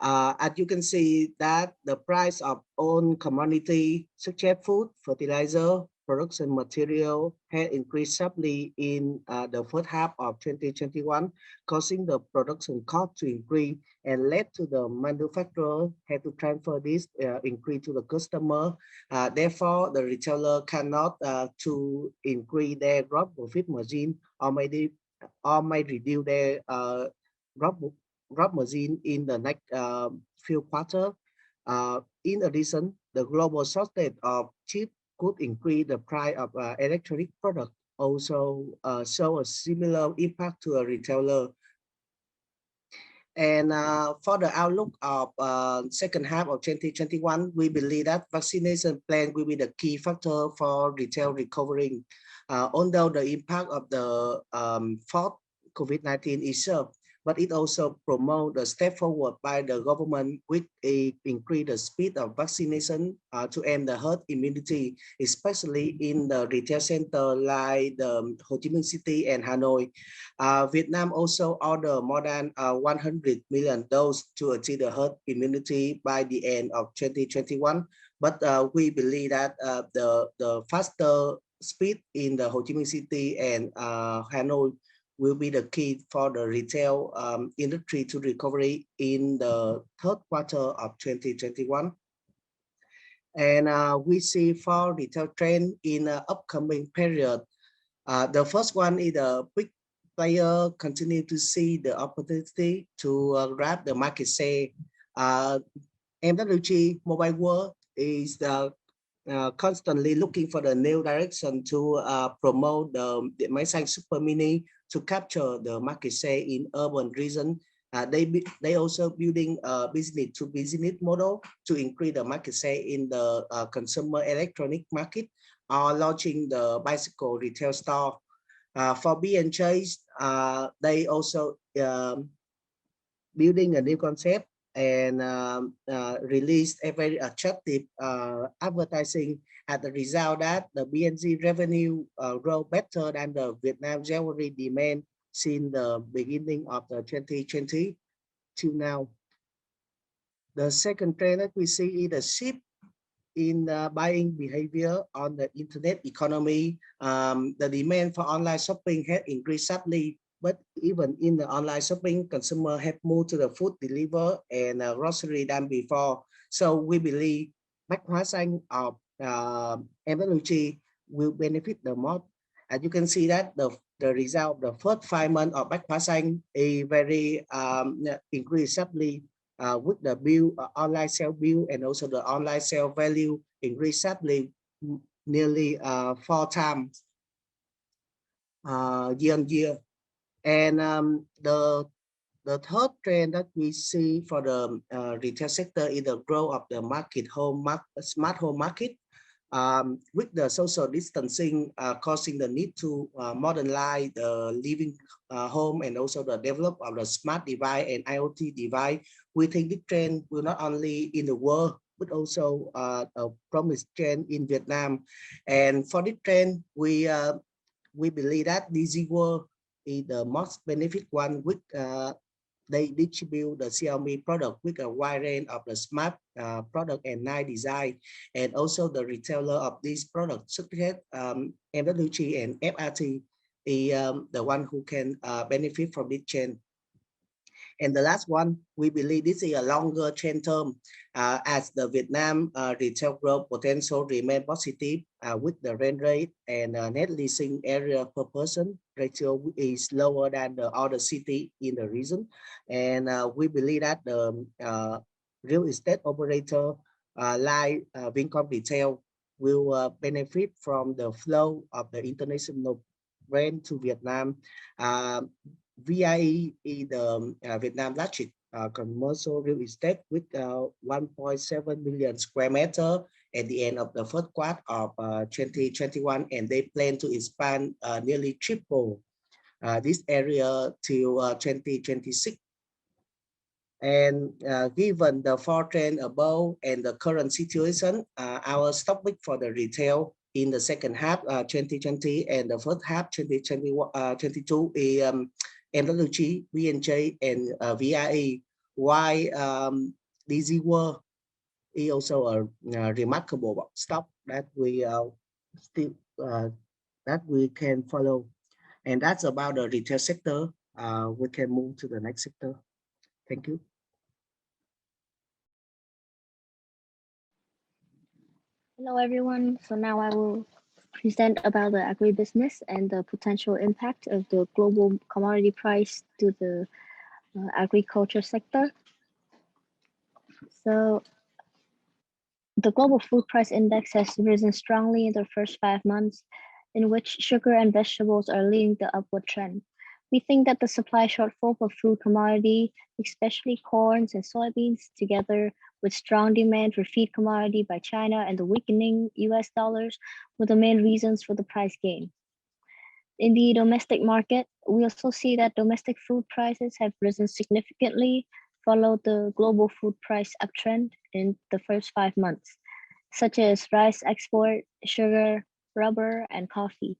As you can see that the price of all commodity such as food, fertilizer, production material had increased sharply in the first half of 2021, causing the production cost to increase and led to the manufacturer had to transfer this increase to the customer. Therefore, the retailer cannot to increase their gross profit margin or may reduce their gross margin in the next few quarters. In addition, the global shortage of chips could increase the price of electronic products, also show a similar impact to a retailer. And for the outlook of second half of 2021, we believe that vaccination plan will be the key factor for retail recovering. Although the impact of the fourth COVID-19 is served, but it also promotes the step forward by the government which increase the speed of vaccination to end the herd immunity, especially in the retail center like the Ho Chi Minh City and Hanoi. Vietnam also ordered more than 100 million doses to achieve the herd immunity by the end of 2021. But we believe that the faster speed in the Ho Chi Minh City and Hanoi will be the key for the retail industry to recovery in the third quarter of 2021. And we see for retail trend in the upcoming period. The first one is the big player continue to see the opportunity to grab the market share. MWG Mobile World is constantly looking for the new direction to promote the Máy Xanh Super Mini to capture the market share in urban region. They also building a business to business model to increase the market share in the consumer electronic market, or launching the bicycle retail store. For B&J, they also building a new concept and released a very attractive advertising. As a result that the B&J revenue grow better than the Vietnam jewelry demand since the beginning of the 2020 till now. The second trend that we see is the shift in the buying behavior on the internet economy. The demand for online shopping has increased sharply, but even in the online shopping, consumers have moved to the food delivery and grocery than before. So we believe Bách Hóa Xanh of MWG will benefit the most. As you can see that the result of the first 5 months of Bách Hóa Xanh is very increased sharply with the bill, online sale bill, and also the online sale value increased sharply, nearly 4 times year on year. And the third trend that we see for the retail sector is the growth of the smart home market. With the social distancing causing the need to modernize the living home and also the develop of the smart device and IoT device, we think this trend will not only in the world but also a promised trend in Vietnam. And for this trend, we believe that DZ World is the most benefit one with they distribute the Xiaomi product with a wide range of the smart product and nice design, and also the retailer of these products such as MWG and FRT is the one who can benefit from this trend. And the last one, we believe this is a longer trend term as the Vietnam retail growth potential remain positive with the rent rate and net leasing area per person ratio is lower than the other city in the region. And we believe that the real estate operator like Vincom Retail will benefit from the flow of the international brand to Vietnam. VIE is the Vietnam largest commercial real estate with 1.7 million square meter at the end of the first quarter of 2021, and they plan to expand nearly triple this area till 2026. And given the four trend above and the current situation, our stock pick for the retail in the second half 2020 and the first half 2022 is MWG, VNJ, and VRE. While DZ is also a remarkable stock that we still that we can follow. And that's about the retail sector. We can move to the next sector. Thank you. Hello everyone, so now I will present about the agribusiness and the potential impact of the global commodity price to the agriculture sector. So the global food price index has risen strongly in the first 5 months, in which sugar and vegetables are leading the upward trend. We think that the supply shortfall for food commodity, especially corns and soybeans, together with strong demand for feed commodity by China and the weakening US dollars were the main reasons for the price gain. In the domestic market, we also see that domestic food prices have risen significantly, followed the global food price uptrend in the first 5 months, such as rice export, sugar, rubber, and coffee.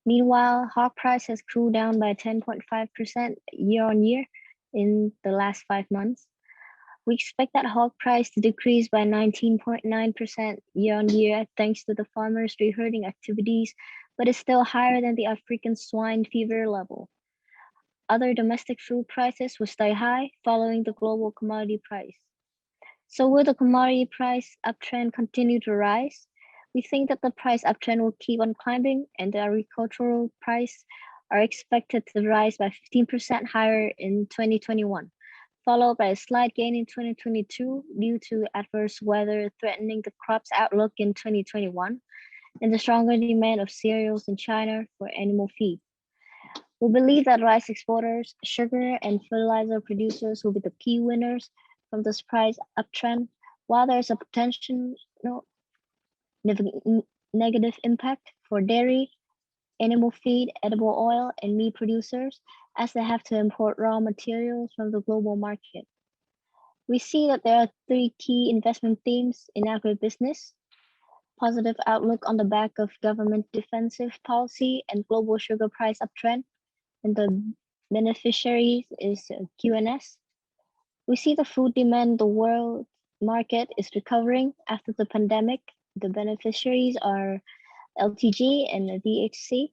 Meanwhile, hog price has cooled down by 10.5% year-on-year in the last 5 months. We expect that hog price to decrease by 19.9% year-on-year thanks to the farmers' reherding activities, but is still higher than the African swine fever level. Other domestic food prices will stay high following the global commodity price. So will the commodity price uptrend continue to rise? We think that the price uptrend will keep on climbing, and the agricultural price are expected to rise by 15% higher in 2021, followed by a slight gain in 2022 due to adverse weather threatening the crop's outlook in 2021, and the stronger demand of cereals in China for animal feed. We believe that rice exporters, sugar, and fertilizer producers will be the key winners from this price uptrend, while there is a potential negative impact for dairy, animal feed, edible oil, and meat producers, as they have to import raw materials from the global market. We see that there are 3 key investment themes in agribusiness: positive outlook on the back of government defensive policy and global sugar price uptrend, and the beneficiaries is QNS. We see the food demand in the world market is recovering after the pandemic. The beneficiaries are LTG and DHC.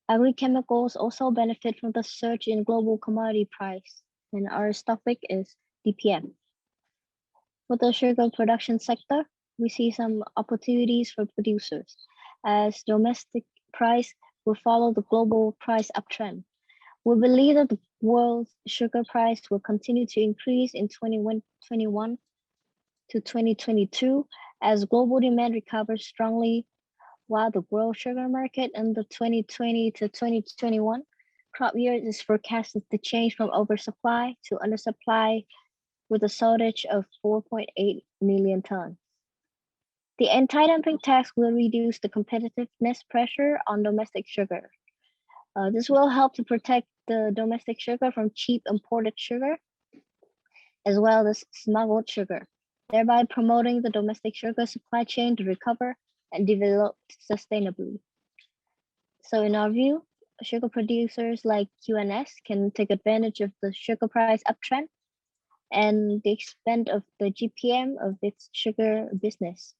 Agri-chemicals also benefit from the surge in global commodity price, and our stock pick is DPM. For the sugar production sector, we see some opportunities for producers, as domestic price will follow the global price uptrend. We believe that the world's sugar price will continue to increase in 2021 to 2022 as global demand recovers strongly, while the world sugar market in the 2020 to 2021 crop year is forecasted to change from oversupply to undersupply with a shortage of 4.8 million tons. The anti-dumping tax will reduce the competitiveness pressure on domestic sugar. This will help to protect the domestic sugar from cheap imported sugar, as well as smuggled sugar, thereby promoting the domestic sugar supply chain to recover and develop sustainably. So in our view, sugar producers like QNS can take advantage of the sugar price uptrend and the extent of the GPM of its sugar business.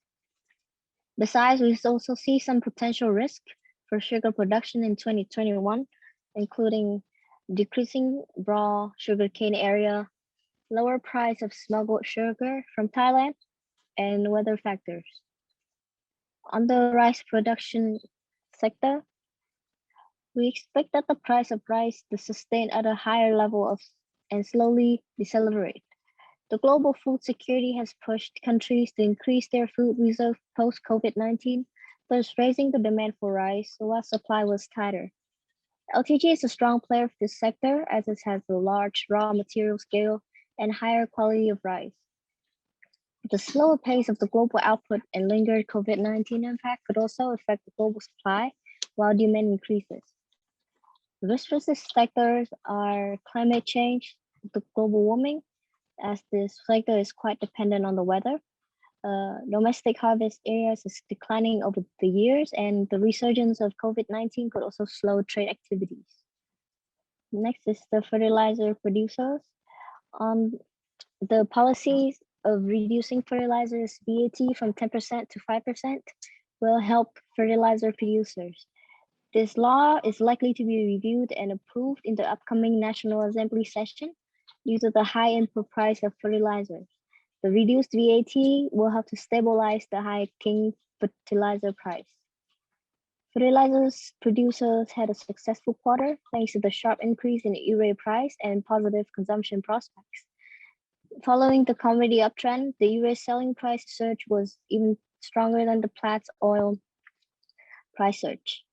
Besides, we also see some potential risk for sugar production in 2021, including decreasing raw sugarcane area, lower price of smuggled sugar from Thailand, and weather factors. On the rice production sector, we expect that the price of rice to sustain at a higher level and slowly decelerate. The global food security has pushed countries to increase their food reserve post-COVID-19, thus raising the demand for rice while supply was tighter. LTG is a strong player for this sector as it has a large raw material scale and higher quality of rice. The slower pace of the global output and lingering COVID-19 impact could also affect the global supply while demand increases. The risk for this sectors are climate change, the global warming, as this sector is quite dependent on the weather. Domestic harvest areas is declining over the years, and the resurgence of COVID-19 could also slow trade activities. Next is the fertilizer producers. The policies of reducing fertilizers VAT from 10% to 5% will help fertilizer producers. This law is likely to be reviewed and approved in the upcoming National Assembly session due to the high input price of fertilizers. The reduced VAT will help to stabilize the hiking fertilizer price. Fertilizers producers had a successful quarter thanks to the sharp increase in urea price and positive consumption prospects. Following the commodity uptrend, the urea selling price surge was even stronger than the Platts oil price surge.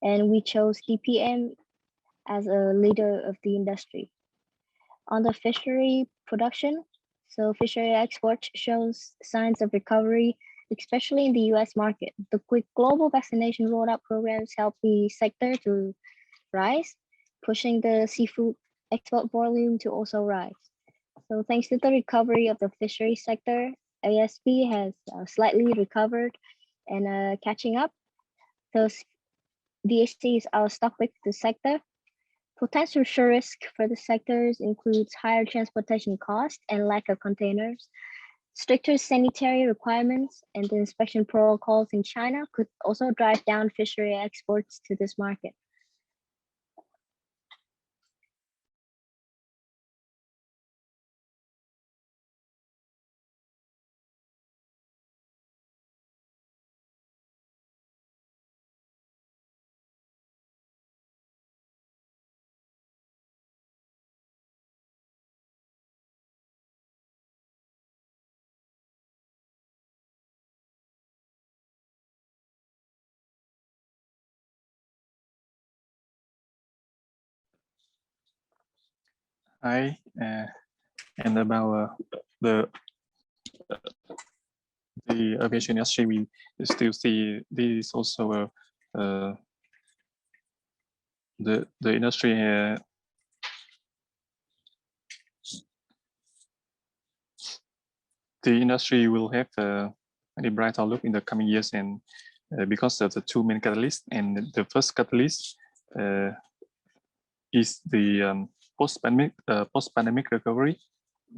And we chose DPM as a leader of the industry. On the fishery production, so fishery export shows signs of recovery, especially in the US market. The quick global vaccination rollout programs help the sector to rise, pushing the seafood export volume to also rise. So thanks to the recovery of the fishery sector, ASP has slightly recovered and catching up. So DHC is our stock pick for the sector. Potential risk for the sectors includes higher transportation costs and lack of containers. Stricter sanitary requirements and the inspection protocols in China could also drive down fishery exports to this market. Hi, and about the aviation industry, we still see this is also the industry the industry will have a very bright outlook in the coming years, and because of the two main catalysts. And the first catalyst is the post-pandemic recovery.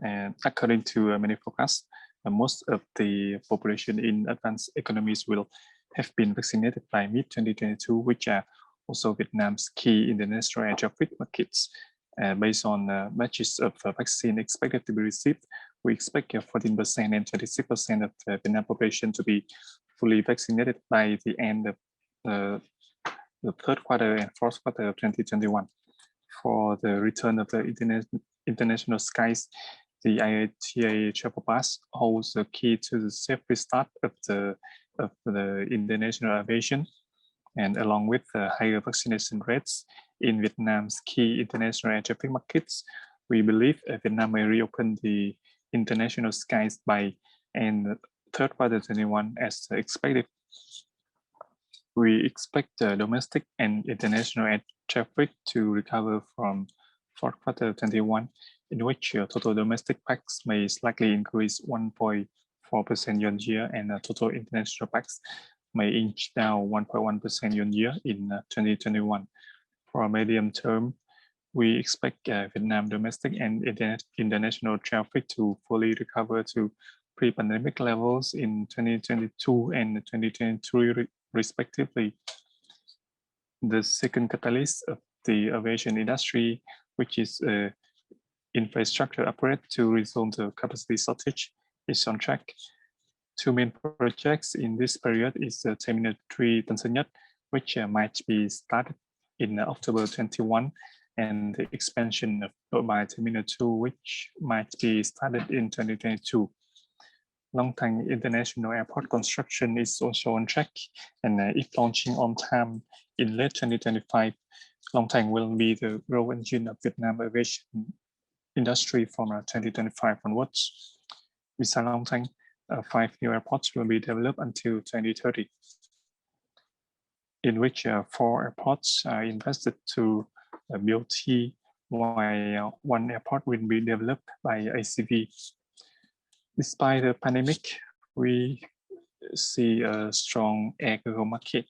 And according to many forecasts, most of the population in advanced economies will have been vaccinated by mid-2022, which are also Vietnam's key international air traffic markets. Based on batches of vaccine expected to be received, we expect 14% and 26% of the Vietnam population to be fully vaccinated by the end of the third quarter and fourth quarter of 2021. For the return of the international skies, the IATA travel pass holds the key to the safe restart of the international aviation. And along with the higher vaccination rates in Vietnam's key international air traffic markets, we believe Vietnam may reopen the international skies by end third quarter 21 as expected. We expect domestic and international air traffic to recover from fourth quarter 21, in which total domestic packs may slightly increase 1.4% year-on-year, and total international packs may inch down 1.1% year-on-year in 2021. For a medium term, we expect Vietnam domestic and international traffic to fully recover to pre-pandemic levels in 2022 and 2023 respectively. The second catalyst of the aviation industry, which is infrastructure upgrade to resolve the capacity shortage, is on track. Two main projects in this period is Terminal 3 Tân Sơn Nhất, which might be started in October 21, and the expansion of by Terminal 2, which might be started in 2022. Long Thanh International Airport construction is also on track, and if launching on time in late 2025, Long Thanh will be the growth engine of Vietnam aviation industry from 2025 onwards. Besides Long Thanh, 5 new airports will be developed until 2030, in which 4 airports are invested to BOT, while 1 airport will be developed by ACV. Despite the pandemic, we see a strong air cargo market.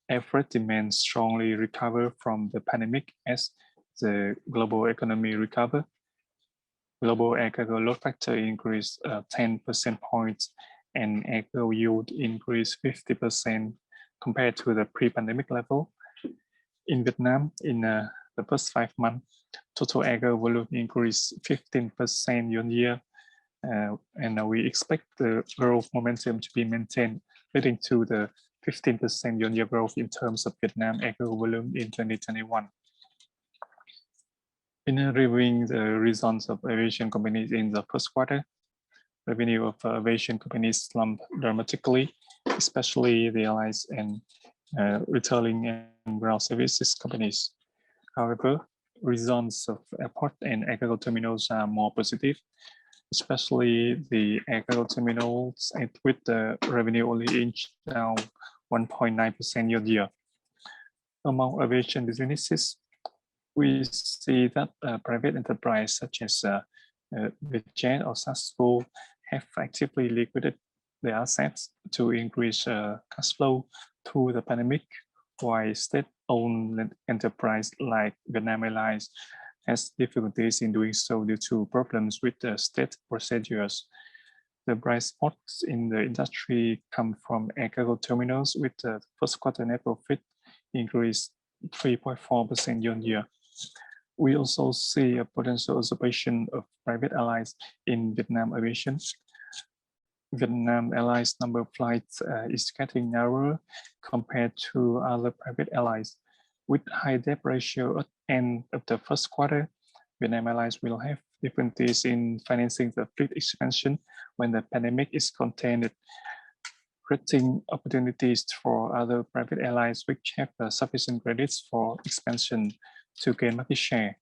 Air freight demand strongly recover from the pandemic as the global economy recover. Global air cargo load factor increased 10% points and air cargo yield increased 50% compared to the pre-pandemic level. In Vietnam, in the first 5 months, total air cargo volume increased 15% year-on-year, and we expect the growth momentum to be maintained, leading to the 15% year-on-year growth in terms of Vietnam air cargo volume in 2021. In reviewing the results of aviation companies in the first quarter, revenue of aviation companies slumped dramatically, especially the airlines and retailing and ground services companies. However, results of airport and air cargo terminals are more positive, especially the air cargo terminals, with the revenue only inched down 1.9% year-on-year. Among aviation businesses, we see that private enterprise such as VietJet or Sasco have actively liquidated their assets to increase cash flow through the pandemic, while state-owned enterprise like Vietnam Airlines has difficulties in doing so due to problems with the state procedures. The bright spots in the industry come from air cargo terminals, with the first quarter net profit increased 3.4% year-on-year. We also see a potential observation of private airlines in Vietnam aviation. Vietnam Airlines number of flights is getting narrower compared to other private airlines. With high debt ratio at the end of the first quarter, Vietnam Airlines will have difficulties in financing the fleet expansion when the pandemic is contained, creating opportunities for other private airlines which have sufficient credits for expansion to gain market share.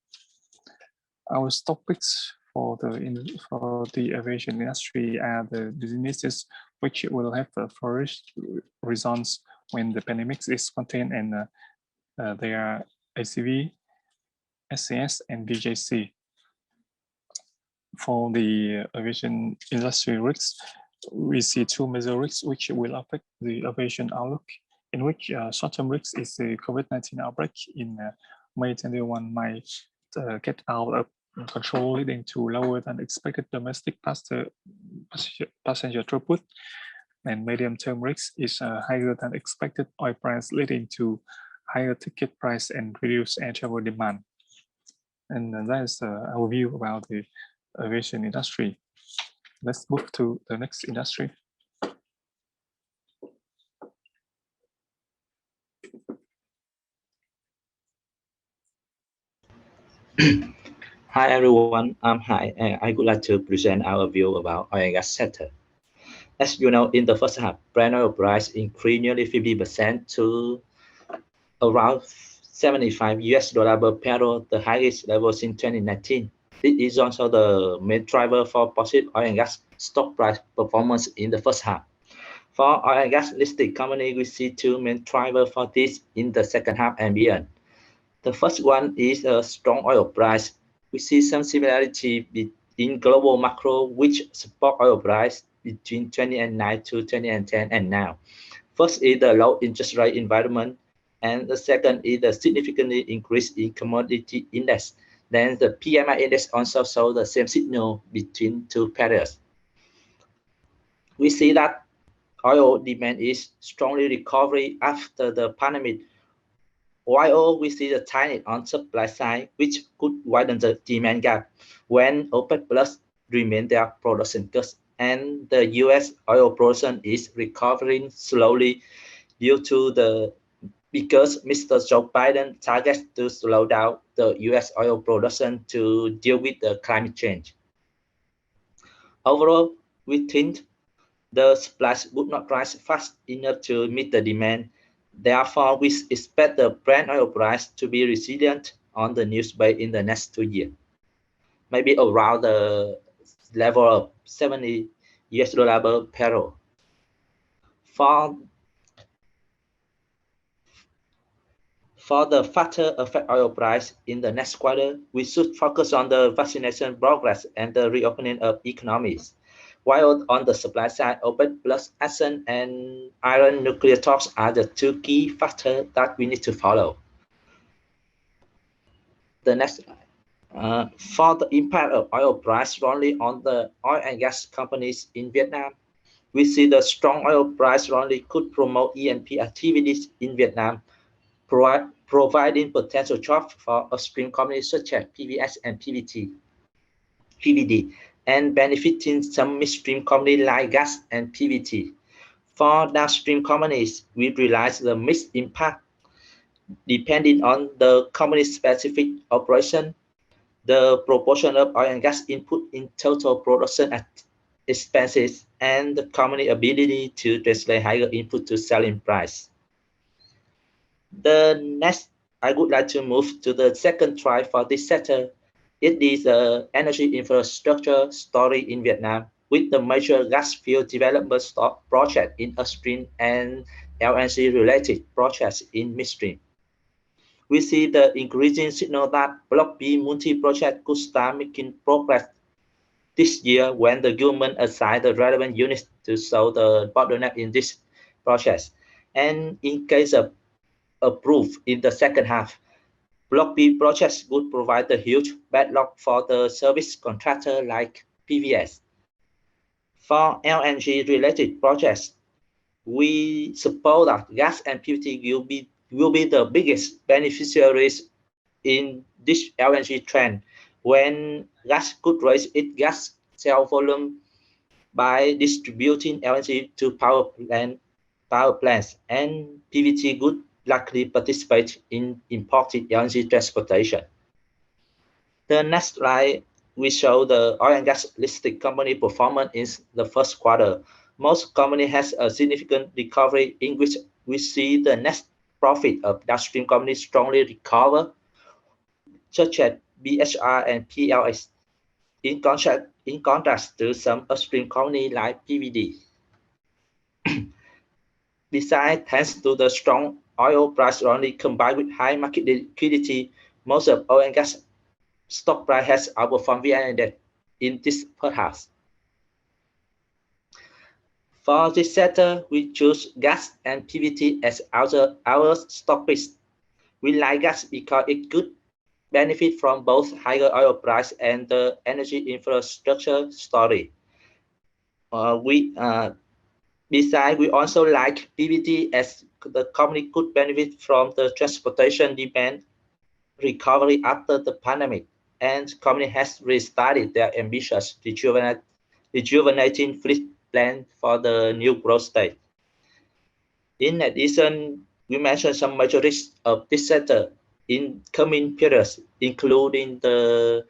Our stock picks for the aviation industry are the businesses which will have flourished results when the pandemic is contained, and they are ACV, SAS, and BJC. For the aviation industry risks, we see 2 major risks which will affect the aviation outlook, in which short-term risk is the COVID-19 outbreak in May 21 might get out of control, leading to lower than expected domestic passenger throughput. And medium-term risk is higher than expected oil price, leading to higher ticket price and reduced air travel demand. And that is our view about the aviation industry. Let's move to the next industry. Hi everyone, I'm Hai, and I would like to present our view about oil and gas sector. As you know, in the first half, Brent oil price increased nearly 50% to around $75 per barrel, the highest level since 2019. This is also the main driver for positive oil and gas stock price performance in the first half. For oil and gas listed company, we see 2 main drivers for this in the second half and beyond. The first one is a strong oil price. We see some similarity in global macro, which support oil price between 2009 to 2010 and now. First is the low interest rate environment, and the second is the significantly increase in commodity index. Then the PMI index also shows the same signal between 2 periods. We see that oil demand is strongly recovery after the pandemic, while we see the tightening on supply side, which could widen the demand gap when OPEC Plus remain their production cuts, and the US oil production is recovering slowly because Mr. Joe Biden targets to slow down the US oil production to deal with the climate change. Overall, we think the supply would not rise fast enough to meet the demand. Therefore, we expect the Brent oil price to be resilient on the news base in the next 2 years, maybe around the level of $70 per barrel. For the factor affect oil price in the next quarter, we should focus on the vaccination progress and the reopening of economies. While on the supply side, OPEC plus action and Iran nuclear talks are the 2 key factors that we need to follow. The next, for the impact of oil price only on the oil and gas companies in Vietnam, we see the strong oil price only could promote E&P activities in Vietnam, providing potential jobs for upstream companies such as PVS and PVD, and benefiting some midstream companies like gas and PVT. For downstream companies, we realize the mixed impact depending on the company's specific operation, the proportion of oil and gas input in total production expenses, and the company ability to translate higher input to selling price. The next, I would like to move to the second slide for this sector. It is the energy infrastructure story in Vietnam, with the major gas field development project in upstream and LNG-related projects in midstream. We see the increasing signal that Block B multi-project could start making progress this year when the government assigned the relevant units to solve the bottleneck in this process. And in case of approved in the second half, Block B projects would provide a huge backlog for the service contractor like PVS. For LNG-related projects, we suppose that gas and PVT will be the biggest beneficiaries in this LNG trend, when gas could raise its gas sale volume by distributing LNG to power plants, and PVT would likely participate in imported LNG transportation. The next slide, we show the oil and gas listed company performance in the first quarter. Most company has a significant recovery in which we see the net profit of downstream companies strongly recover, such as BHR and PLS, in contrast to some upstream company like PVD. Besides, thanks to the strong oil price only combined with high market liquidity, most of oil and gas stock price has outperformed VNDIRECT in this first half. For this sector, we choose gas and PVT as our stock picks. We like gas because it could benefit from both higher oil price and the energy infrastructure story. Besides, we also like PVT as the company could benefit from the transportation demand recovery after the pandemic, and the company has restarted their ambitious rejuvenating fleet plan for the new growth stage. In addition, we mentioned some major risks of this sector in coming periods, including the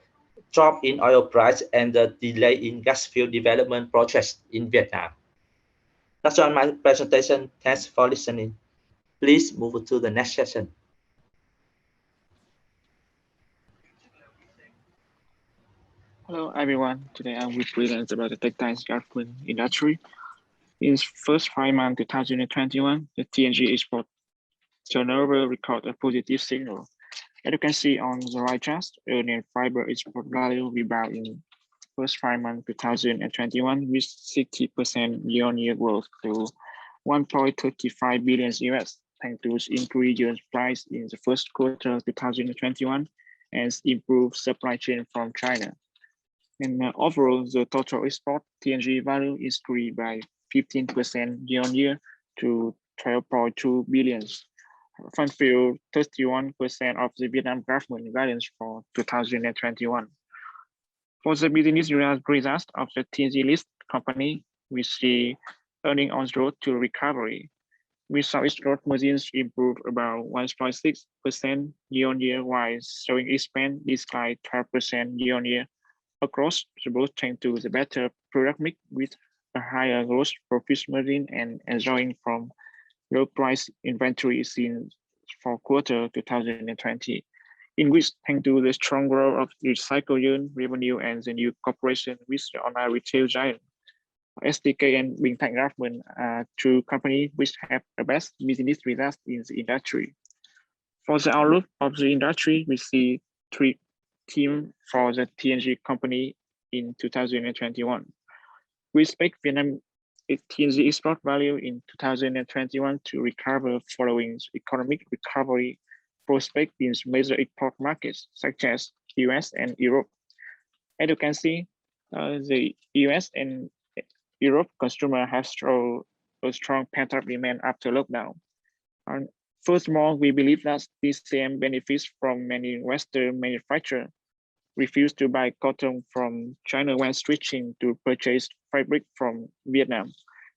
drop in oil price and the delay in gas field development projects in Vietnam. That's all my presentation. Thanks for listening. Please move to the next session. Hello everyone. Today I will present about the textile garment industry. In the first 5 months 2021, the TNG export turnover recorded a positive signal. As you can see on the right chart, earning fiber export value rebound in first 5 months 2021 with 60% year-on-year growth to 1.35 billion US, thanks to increased price in the first quarter 2021 and improved supply chain from China. And overall, the total export TNG value increased by 15% year-on-year to 12.2 billion, fulfill 31% of the Vietnam government guidance for 2021. For the business results of the TNG list company, we see earning on road to recovery. We saw its gross margins improve about 1.6% year-on-year, while showing expense decline 12% year-on-year across the board, thanks to the better product mix with a higher gross profit margin and enjoying from low price inventory seen for quarter 2020, in which thanks to the strong growth of recycled revenue and the new cooperation with the online retail giant, SDK and Fintech government are two companies which have the best business results in the industry. For the outlook of the industry, we see three themes for the TNG company in 2021. We expect Vietnam TNG export value in 2021 to recover following economic recovery prospect in major export markets such as US and Europe. As you can see, the US and Europe consumer have shown a strong pent-up demand after lockdown. And furthermore, we believe that DCM benefits from many Western manufacturers refuse to buy cotton from China when switching to purchase fabric from Vietnam,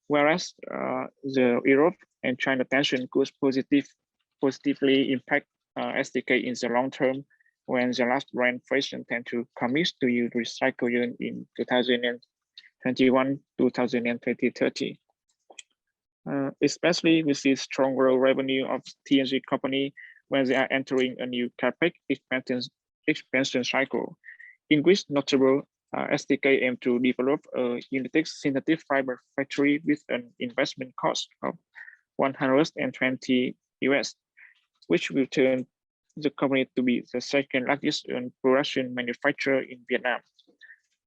whereas the Europe and China tension could positively impact SDK in the long term when the last brand fashion tend to commit to use recycled in 2021, 2030. Especially we see strong growth revenue of TNG company when they are entering a new CapEx expansion cycle. In which notable SDK aim to develop a unique synthetic fiber factory with an investment cost of 120 US, which will turn the company to be the second largest production manufacturer in Vietnam.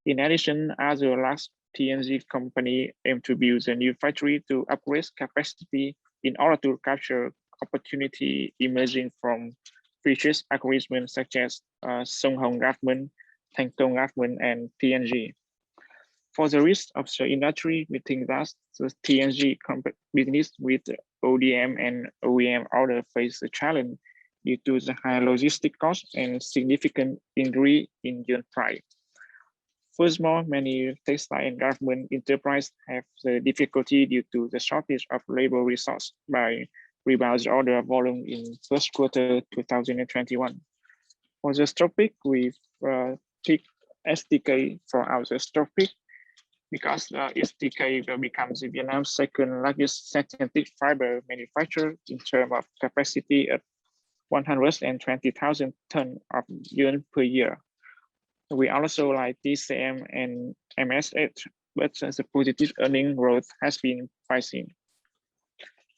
In addition, other large TNG company aim to build a new factory to upgrade capacity in order to capture opportunity emerging from purchase agreements such as Sông Hồng government, Thanh Tông government, and TNG. For the rest of the industry, we think that the TNG business with ODM and OEM order face a challenge due to the high logistic cost and significant increase in unit price. Furthermore, many textile and government enterprises have the difficulty due to the shortage of labor resource by rebound order volume in first quarter 2021. For the topic, we've picked SDK for our topic because SDK will become the Vietnam's second largest synthetic fiber manufacturer in terms of capacity at 120,000 tons of unit per year. We also like DCM and MS8, but the positive earning growth has been pricing.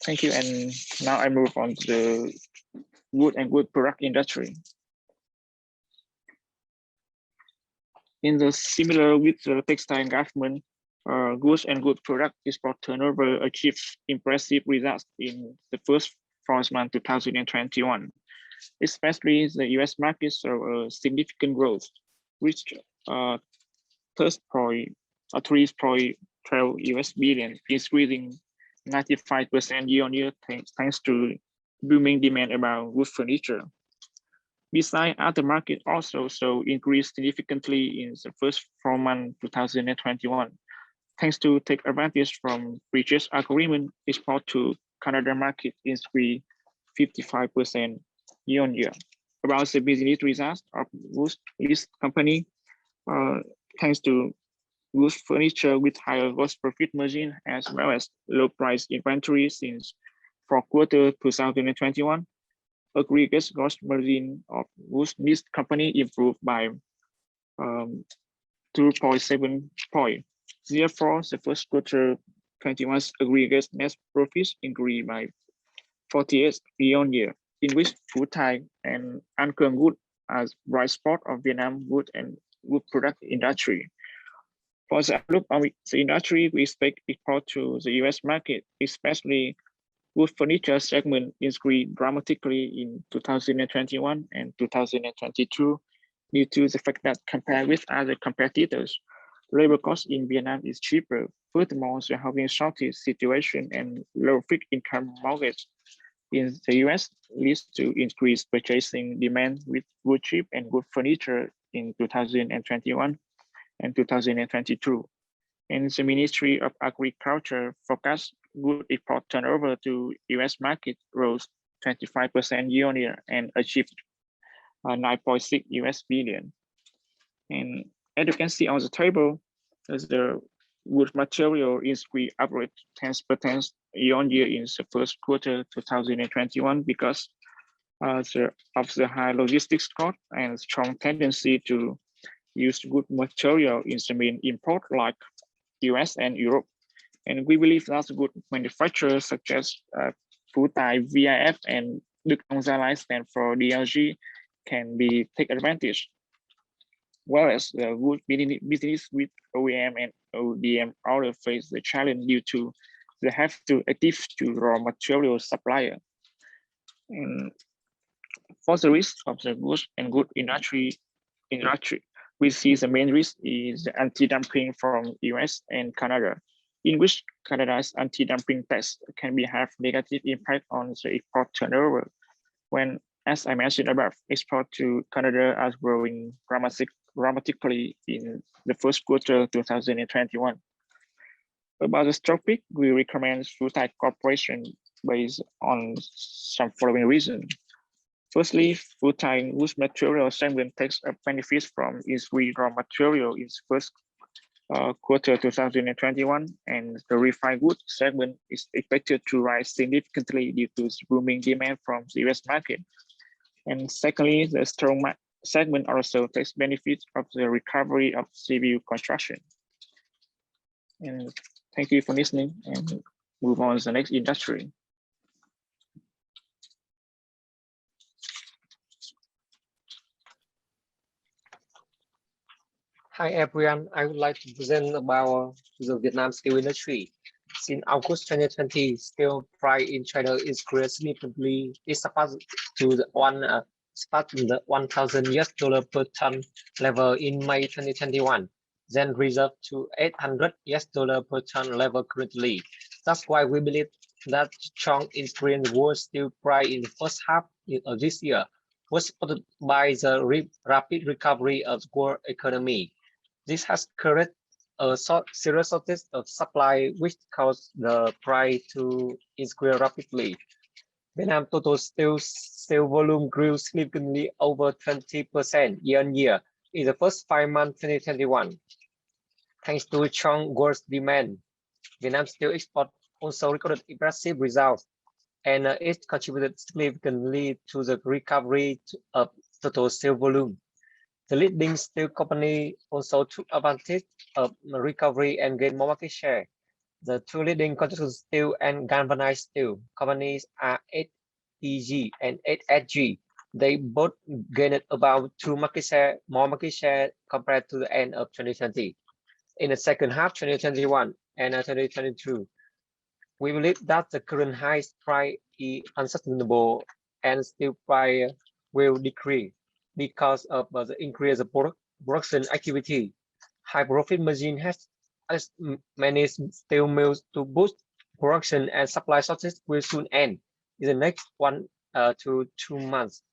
Thank you, and now I move on to the wood and wood product industry. In the similar with the textile government, goods and wood product export turnover achieved impressive results in the first 4 months 2021. Especially the US market saw a significant growth, which 3.12 US billion, increasing 95% year-on-year thanks to booming demand about wood furniture. Besides, other markets also saw increase significantly in the first 4 months 2021, thanks to take advantage from purchase agreement export to Canada market increased 55% year-on-year. About the business results of wood list company, thanks to wood furniture with higher gross profit margin as well as low price inventory since for quarter 2021, aggregate gross margin of wood list company improved by 2.7 points. Therefore, the first quarter 21's aggregate net profits increased by 48% year-on-year, in which food tie and uncurrent wood as bright spot of Vietnam wood and wood product industry. For the outlook of the industry, we expect export to the US market, especially wood furniture segment, increased dramatically in 2021 and 2022 due to the fact that compared with other competitors, labor cost in Vietnam is cheaper. Furthermore, the housing shortage situation and low fixed income mortgage in the US leads to increased purchasing demand with wood chip and wood furniture in 2021 and 2022. And the Ministry of Agriculture forecast wood export turnover to US market rose 25% year-on-year and achieved 9.6 US billion. And as you can see on the table, the wood material increased average 10% year-on-year in the first quarter 2021 because of the high logistics cost and strong tendency to use good material in the main import like US and Europe. And we believe that good manufacturers such as Futai, VIF, and Duc stand for DLG can be take advantage. Whereas the good business with OEM and ODM order face the challenge due to they have to adhere to raw material supplier. And for the risk of the goods and good industry, we see the main risk is the anti-dumping from US and Canada, in which Canada's anti-dumping tax can have negative impact on the export turnover. When, as I mentioned above, export to Canada are growing dramatically in the first quarter 2021. About this topic, we recommend Futai Corporation based on some following reasons. Firstly, Futai goods material segment takes a benefit from its raw material in the first quarter 2021, and the refined goods segment is expected to rise significantly due to booming demand from the US market. And secondly, the strong segment also takes benefit of the recovery of civil construction. And thank you for listening, and move on to the next industry. Hi everyone, I would like to present about the Vietnam steel industry. Since August 2020, steel price in China is significantly surpassed to the $1,000 per ton level in May 2021, then reserved to $800 per ton level currently. That's why we believe that strong increase in world steel price in the first half of this year was supported by the rapid recovery of the world economy. This has created a serious shortage of supply, which caused the price to increase rapidly. Vietnam total steel volume grew significantly over 20% year-on-year in the first 5 months 2021. Thanks to strong world demand, Vietnam steel export also recorded impressive results, and it contributed significantly to the recovery of total steel volume. The leading steel company also took advantage of the recovery and gained more market share. The two leading construction steel and galvanized steel companies are 8EG and 8SG. They both gained about more market share compared to the end of 2020. In the second half 2021 and 2022, we believe that the current high price is unsustainable and steel price will decrease because of the increase of production activity. High profit margin has managed steel mills to boost production, and supply shortage will soon end in the next 1 to 2 months.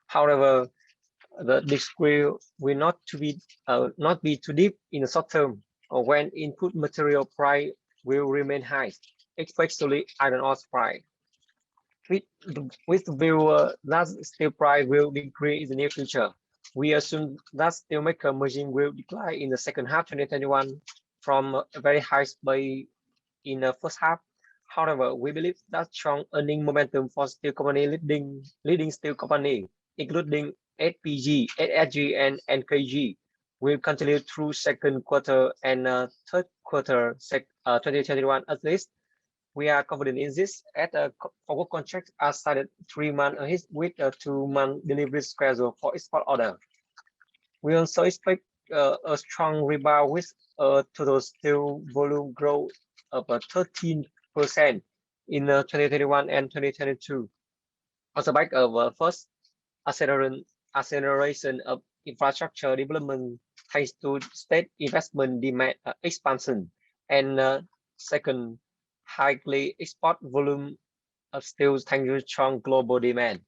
However, the decrease will not be too deep in the short term, or when input material price will remain high, especially iron ore price. With the view that steel price will decrease in the near future, we assume that steelmaker margin will decline in the second half 2021 from a very high base in the first half. However, we believe that strong earning momentum for steel company leading steel company, including HPG, HSG, and NKG, will continue through second quarter and third quarter 2021 at least. We are confident in this as our contracts are started 3 months ahead with a 2-month delivery schedule for export order. We also expect a strong rebound with total steel volume growth of 13% in 2021 and 2022. On the back of first acceleration of infrastructure development thanks to state investment demand expansion, and second, highly export volume of steel thanks to strong global demand.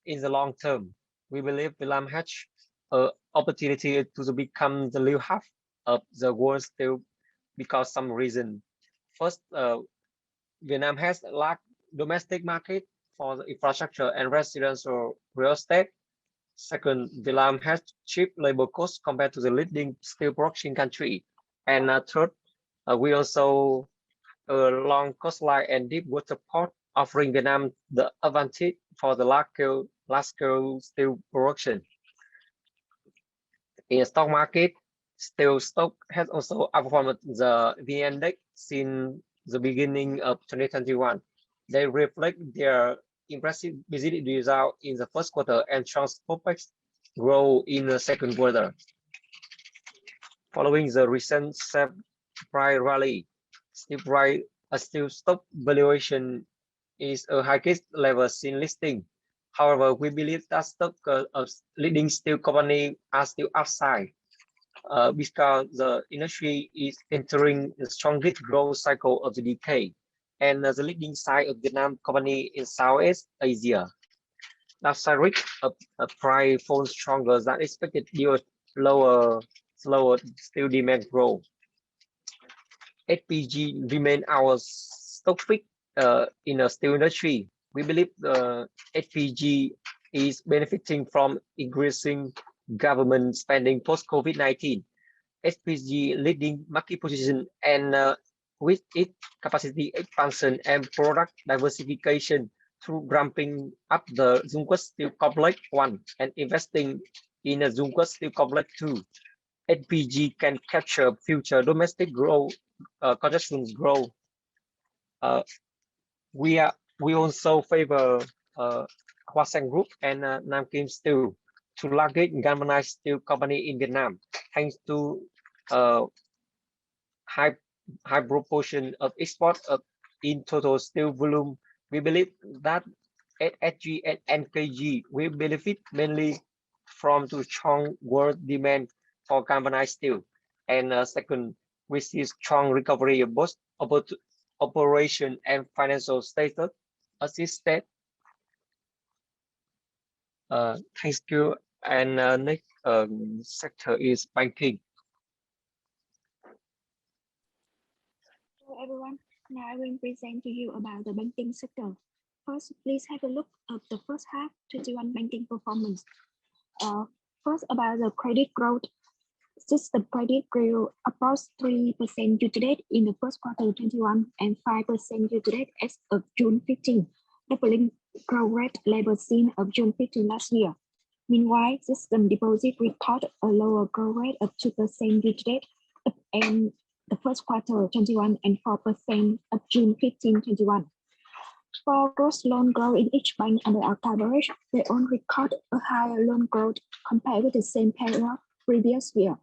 In the long term, we believe Vietnam has an opportunity to become the new hub of the world steel because some reason. First, Vietnam has a large domestic market for the infrastructure and residential real estate. Second, Vietnam has cheap labor costs compared to the leading steel production country. And third, we also a long coastline and deep water port, offering Vietnam the advantage for the large-scale steel production. In the stock market, steel stock has also outperformed the VN-Index since the beginning of 2021. They reflect their impressive visibility result in the first quarter and strong prospects grow in the second quarter. Following the recent share price rally, steel stock valuation is a highest level since listing. However, we believe that stock of leading steel companies are still upside because the industry is entering the strongest growth cycle of the decade, and the leading side of Vietnam company in Southeast Asia. Downside risk of price fall stronger than expected due to slower steel demand growth. SPG remain our stock pick in the steel industry. We believe the SPG is benefiting from increasing government spending post COVID-19. SPG leading market position and with its capacity expansion and product diversification through ramping up the Dung Quất Steel Complex 1 and investing in a Dung Quất Steel Complex 2. SPG can capture future domestic growth, congestion growth. We also favor Hoa Sang Group and Nam Kim Steel to largest galvanized steel company in Vietnam, thanks to high proportion of export in total steel volume. We believe that SSG and NKG will benefit mainly from the strong world demand for galvanized steel. And second, we see strong recovery of both operation and financial status assisted. Thank you. And next sector is banking. Hello everyone. Now I will present to you about the banking sector. First, please have a look at the first half 21 banking performance. First, about the credit growth. System credit grew approximately 3% year-to-date in the first quarter 21 and 5% year-to-date as of June 15, doubling growth rate level seen of June 15 last year. Meanwhile, system deposit recorded a lower growth rate of 2% year-to-date in the first quarter 21 and 4% of June 15, 21. For gross loan growth in each bank under our coverage, they all recorded a higher loan growth compared with the same period previous year.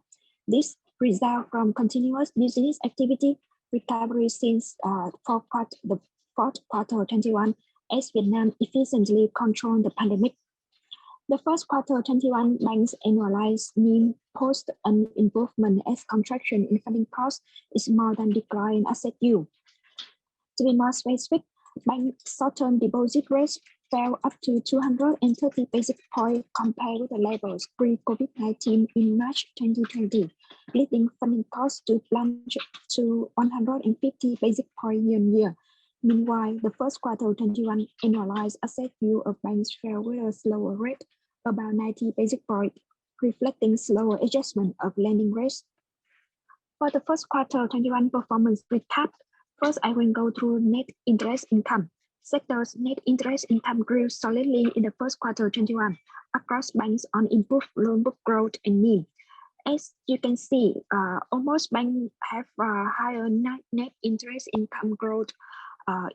This results from continuous business activity recovery since the fourth quarter 21 as Vietnam efficiently controlled the pandemic. The first quarter 21 banks annualized NIM post an improvement as contraction in funding costs is more than decline in asset yield. To be more specific, bank short-term deposit rates fell up to 230 basis points compared with the levels pre-COVID-19 in March 2020, leading funding costs to plunge to 150 basis points year-on-year. Meanwhile, the first quarter 21 annualized asset yield of banks fell with a slower rate, about 90 basis points, reflecting slower adjustment of lending rates. For the first quarter 21 performance recap, first I will go through net interest income. Sector's net interest income grew solidly in the first quarter 21 across banks on improved loan book growth and NIM. As you can see, almost banks have higher net interest income growth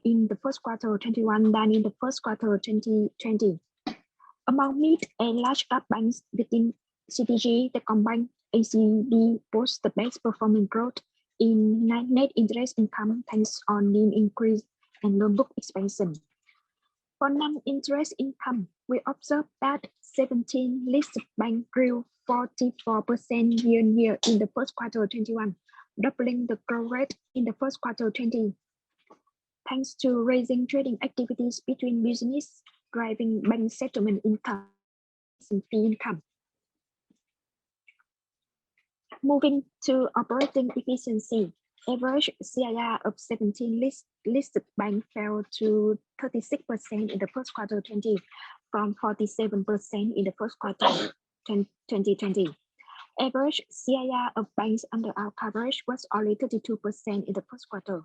in the first quarter 21 than in the first quarter 2020. Among mid and large cap banks within CTG, the combined ACB boasts the best performing growth in net interest income thanks on NIM increase and loan book expansion. For non-interest income, we observed that 17 listed banks grew 44% year-on-year in the first quarter 21, doubling the growth rate in the first quarter 20. Thanks to raising trading activities between business, driving bank settlement income and fee income. Moving to operating efficiency, average CIR of 17 listed banks fell to 36% in the first quarter 20 from 47% in the first quarter 2020. Average CIR of banks under our coverage was only 32% in the first quarter.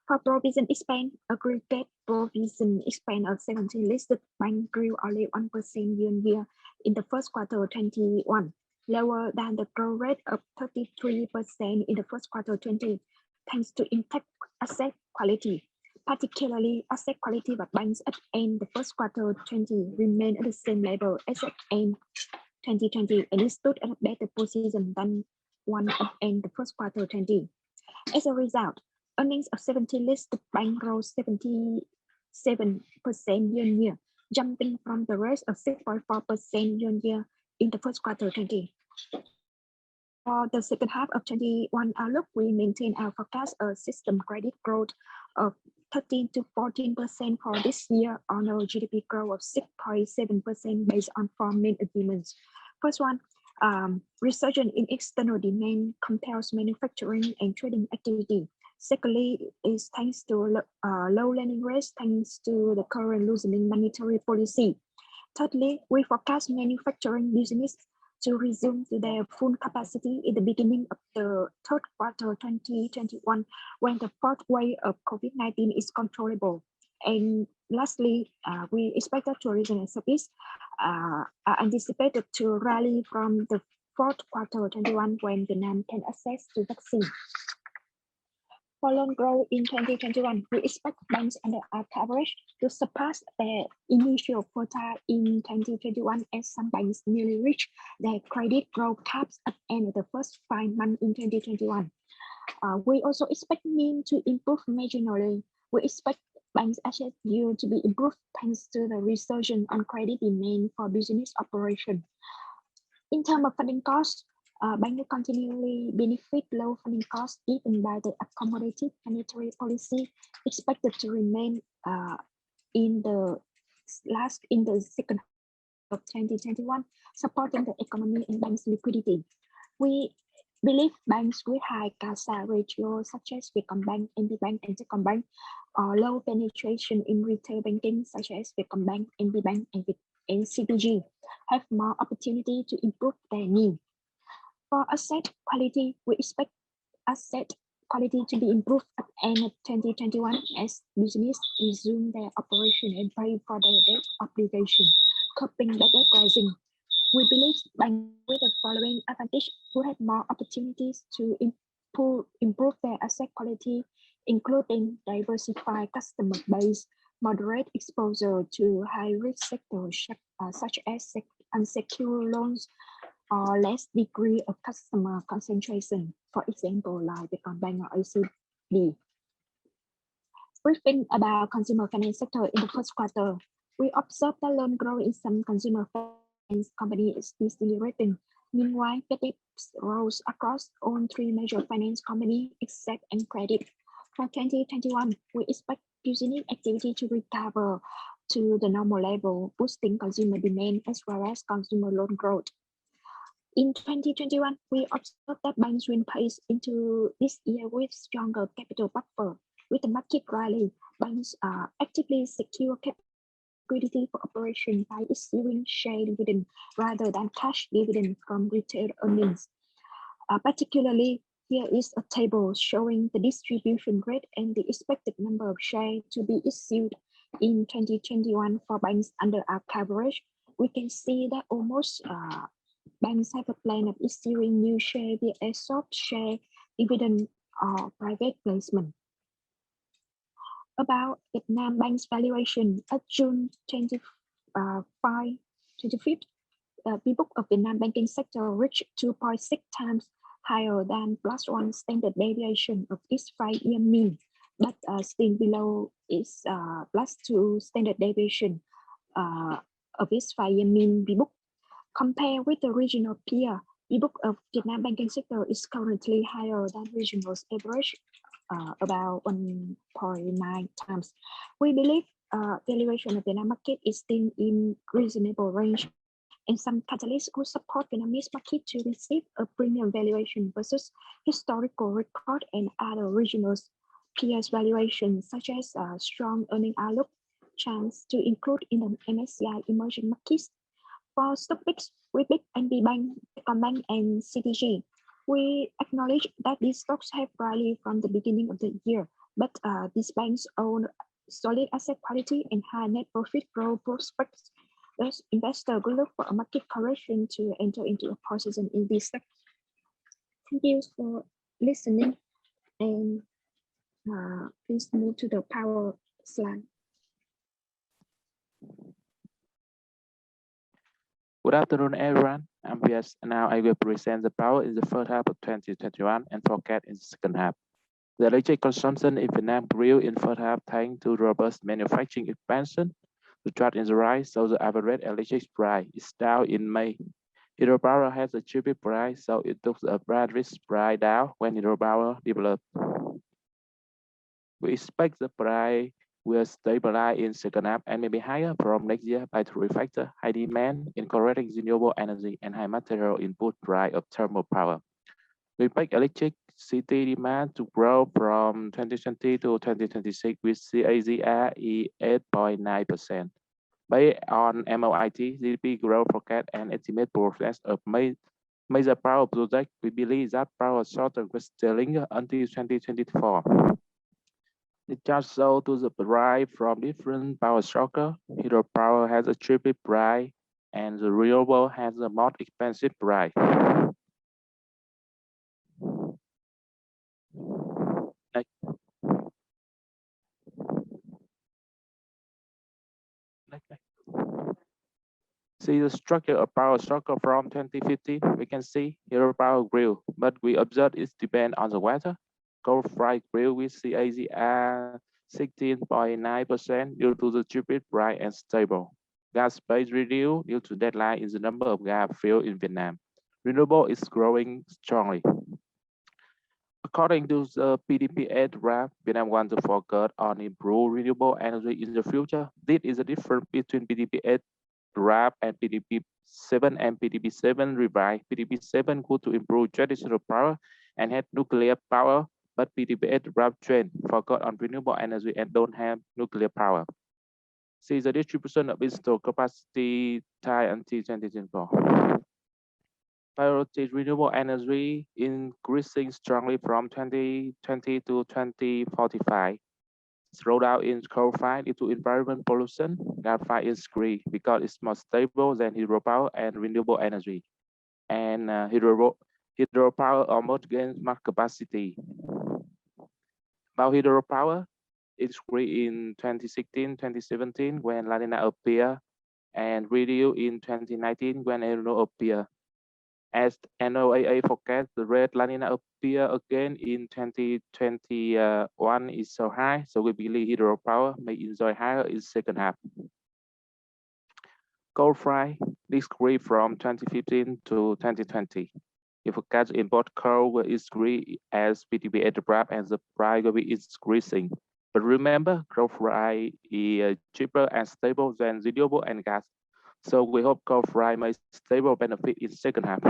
For provision expense, aggregate provision expense of 17 listed banks grew only 1% year-on-year in the first quarter of 21, lower than the growth rate of 33% in the first quarter of 20, thanks to intact asset quality. Particularly, asset quality of banks at end the first quarter of 20 remained at the same level as at end 2020, and it stood at a better position than one at end the first quarter of 20. As a result, earnings of 17 listed banks rose 77% year-on-year, jumping from the rate of 6.4% year-on-year in the first quarter of 20. For the second half of 21 outlook, we maintain our forecast of system credit growth of 13 to 14% for this year on a GDP growth of 6.7% based on four main agreements. First one, resurgence in external demand compels manufacturing and trading activity. Secondly, is thanks to low lending rates thanks to the current loosening monetary policy. Thirdly, we forecast manufacturing business to resume to their full capacity in the beginning of the third quarter 2021 when the fourth wave of COVID-19 is controllable. And lastly, we expect that tourism and service are anticipated to rally from the fourth quarter 21 when Vietnam can access to vaccine. For loan growth in 2021, we expect banks under our coverage to surpass their initial quota in 2021 as some banks nearly reach their credit growth caps at the end of the first 5 months in 2021. We also expect NIM to improve marginally. We expect banks' asset yield to be improved thanks to the resurgence on credit demand for business operation. In terms of funding costs, banks will continually benefit low funding costs given by the accommodative monetary policy expected to remain in the second half of 2021, supporting the economy and banks' liquidity. We believe banks with high CASA ratio such as Vietcombank, NBBank, and Techcombank, or low penetration in retail banking such as Vietcombank, NBBank, and CPG have more opportunity to improve their NIM. For asset quality, we expect asset quality to be improved at the end of 2021 as business resume their operation and pay for their debt obligation, coping the debt rising. We believe banks with the following advantage will have more opportunities to improve their asset quality, including diversified customer base, moderate exposure to high-risk sectors such as unsecured loans, or less degree of customer concentration, for example, like the Vietcombank or ACB. Briefing about consumer finance sector in the first quarter, we observed the loan growth in some consumer finance companies is decelerating. Meanwhile, credits rose across all three major finance companies except and credit. For 2021, we expect business activity to recover to the normal level, boosting consumer demand as well as consumer loan growth. In 2021, we observed that banks will pace into this year with stronger capital buffer. With the market rally, banks actively secure liquidity for operation by issuing share dividend rather than cash dividend from retail earnings. Particularly, here is a table showing the distribution rate and the expected number of shares to be issued in 2021 for banks under our coverage. We can see that almost banks have a plan of issuing new share via soft share, dividend, or private placement. About Vietnam Bank's valuation at June 25th, the book of Vietnam banking sector reached 2.6 times higher than +1 standard deviation of its 5-year mean, but still below its +2 standard deviation of its 5-year mean book. Compared with the regional peer, the book of Vietnam banking sector is currently higher than regional's average, about 1.9 times. We believe valuation of Vietnam market is still in reasonable range, and some catalysts could support Vietnamese market to receive a premium valuation versus historical record and other regionals peers valuation, such as strong earning outlook, chance to include in the MSCI emerging markets. For stock picks, we pick NBBank, Techcombank, and CTG. We acknowledge that these stocks have rallied from the beginning of the year, but these banks own solid asset quality and high net profit growth prospects. Thus, investors will look for a market correction to enter into a position in this sector. Thank you for listening, and please move to the power slide. Good afternoon, everyone. I'm Piers, and now I will present the power in the first half of 2021 and forecast in the second half. The electric consumption in Vietnam grew in first half thanks to robust manufacturing expansion. The chart is right, so the average electric price is down in May. Hydropower has a cheaper price, so it took the average price down when hydropower developed. We expect the price will stabilize in second half and maybe higher from next year by three factors: high demand, incorporating renewable energy, and high material input price of thermal power. We expect electricity demand to grow from 2020 to 2026 with CAGR 8.9%. Based on MOIT, GDP growth forecast and estimate progress of major power projects, we believe that power shortage will still linger until 2024. The chart shows to the price from different power sources. Hydropower has a cheaper price and the renewable has a more expensive price. Next. See the structure of power circle from 2015. We can see hydropower grew, but we observe it depends on the weather. Coal price grew with CAGR 16.9% due to the cheaper price and stable. Gas price reduced due to decline in the number of gas fields in Vietnam. Renewable is growing strongly. According to the PDP-8 draft, Vietnam wants to focus on improved renewable energy in the future. This is the difference between PDP-8 draft and PDP-7 and PDP-7 revised. PDP-7 good to improve traditional power and had nuclear power, but PDP-8 draft trend focus on renewable energy and don't have nuclear power. See the distribution of installed capacity time until 2024. Priority renewable energy increasing strongly from 2020 to 2045. Slowdown in coal-fired due to environment pollution. Gas-fired is green because it's more stable than hydropower and renewable energy. And hydropower almost gains max capacity. About hydropower, it's green in 2016, 2017 when La Nina appeared, and reduced in 2019 when El Niño appeared. As NOAA forecast, the red La Nina appear again in 2021 is so high, so we believe hydropower may enjoy higher in second half. Coal price decreased from 2015 to 2020. If forecast import coal will increase as PDP-8 draft and the price will be increasing. But remember, coal price is cheaper and stable than renewable and gas. So we hope coal price may stable benefit in second half.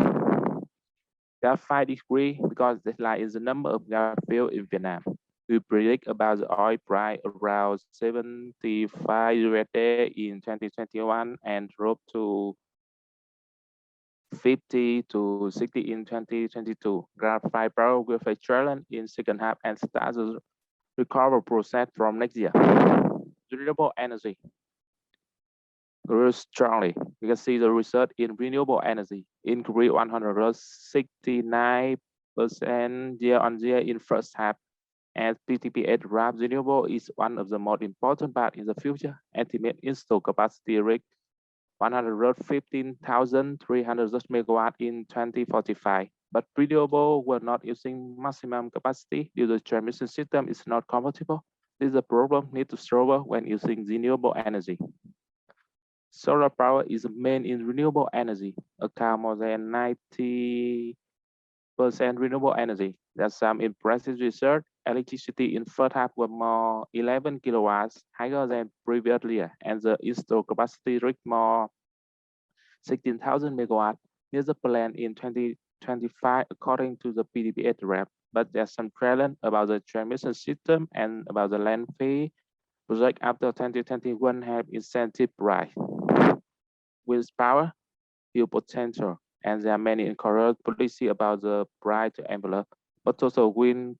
Gas 5 degree because the line is the number of gas fields in Vietnam. We predict about the oil price around 75 USD in 2021 and drop to 50 to 60 in 2022. Gas 5 power will face challenge in second half and start the recovery process from next year. Renewable energy grew strongly. You can see the result in renewable energy increased 169% year-on-year in first half. As PDP-8 draft, renewable is one of the most important parts in the future. Estimate installed capacity rate 115,300 megawatts in 2045. But renewable were not using maximum capacity due to the transmission system is not compatible. This is a problem need to solve when using renewable energy. Solar power is the main in renewable energy, account more than 90% renewable energy. There's some impressive research. Electricity in first half was more 11 kilowatts higher than previous year, and the installed capacity reached more 16,000 megawatts near the plan in 2025 according to the PDP-8 draft. But there's some challenge about the transmission system and about the land fee. Project after 2021 have incentive price. Wind power, huge potential, and there are many encouraged policy about the price to envelope, but also wind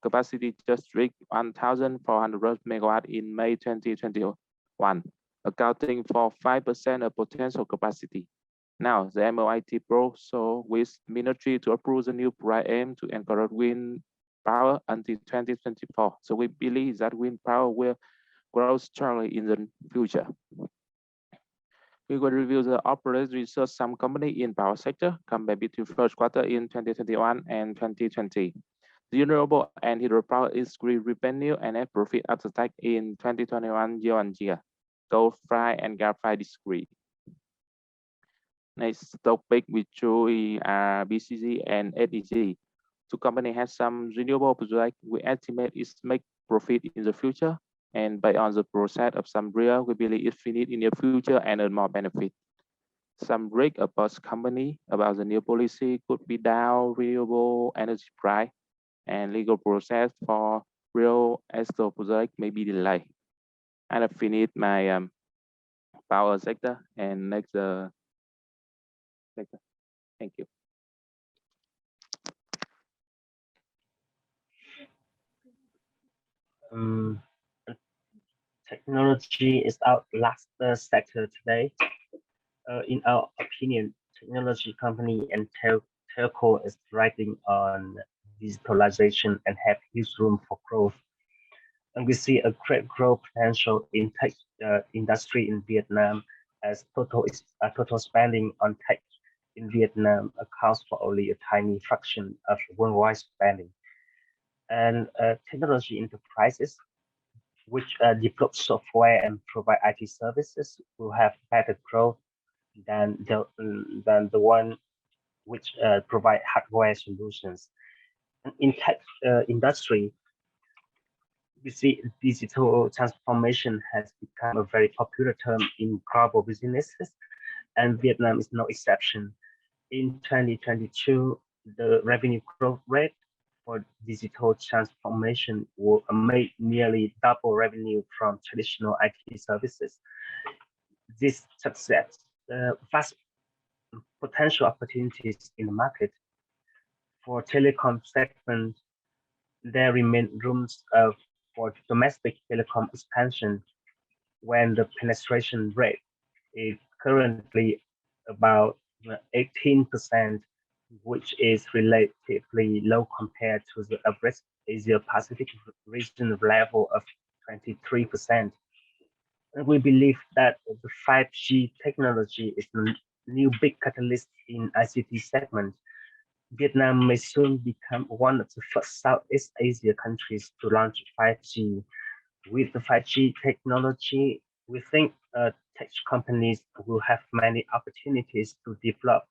capacity just reached 1,400 megawatt in May 2021, accounting for 5% of potential capacity. Now, the MOIT proposal with ministry to approve the new price aim to encourage wind power until 2024. So we believe that wind power will grow strongly in the future. We will review the operating research some company in power sector compared between first quarter in 2021 and 2020. The renewable and hydropower is great revenue and net profit after tax in 2021 year-on-year. Gold price and gas price decrease. Next topic we choose are BCG and SEG. Two companies have some renewable project we estimate is make profit in the future, and based on the process of some real, we believe it's finished in the future and earn more benefit. Some risk about company about the new policy could be down renewable energy price, and legal process for real estate project may be delayed. I have finished my power sector and next sector. Thank you. Technology is our last sector today. In our opinion, technology company and telco is riding on digitalization and have huge room for growth. And we see a great growth potential in tech industry in Vietnam, as total spending on tech in Vietnam accounts for only a tiny fraction of worldwide spending. And technology enterprises, which develop software and provide IT services, will have better growth than the one which provide hardware solutions. And in tech industry, we see digital transformation has become a very popular term in global businesses, and Vietnam is no exception. In 2022, the revenue growth rate for digital transformation will make nearly double revenue from traditional IT services. This success vast potential opportunities in the market. For telecom segment, there remain rooms for domestic telecom expansion when the penetration rate is currently about 18%, which is relatively low compared to the average Asia Pacific region level of 23%. And we believe that the 5G technology is the new big catalyst in ICT segment. Vietnam may soon become one of the first Southeast Asia countries to launch 5G. With the 5G technology, we think tech companies will have many opportunities to develop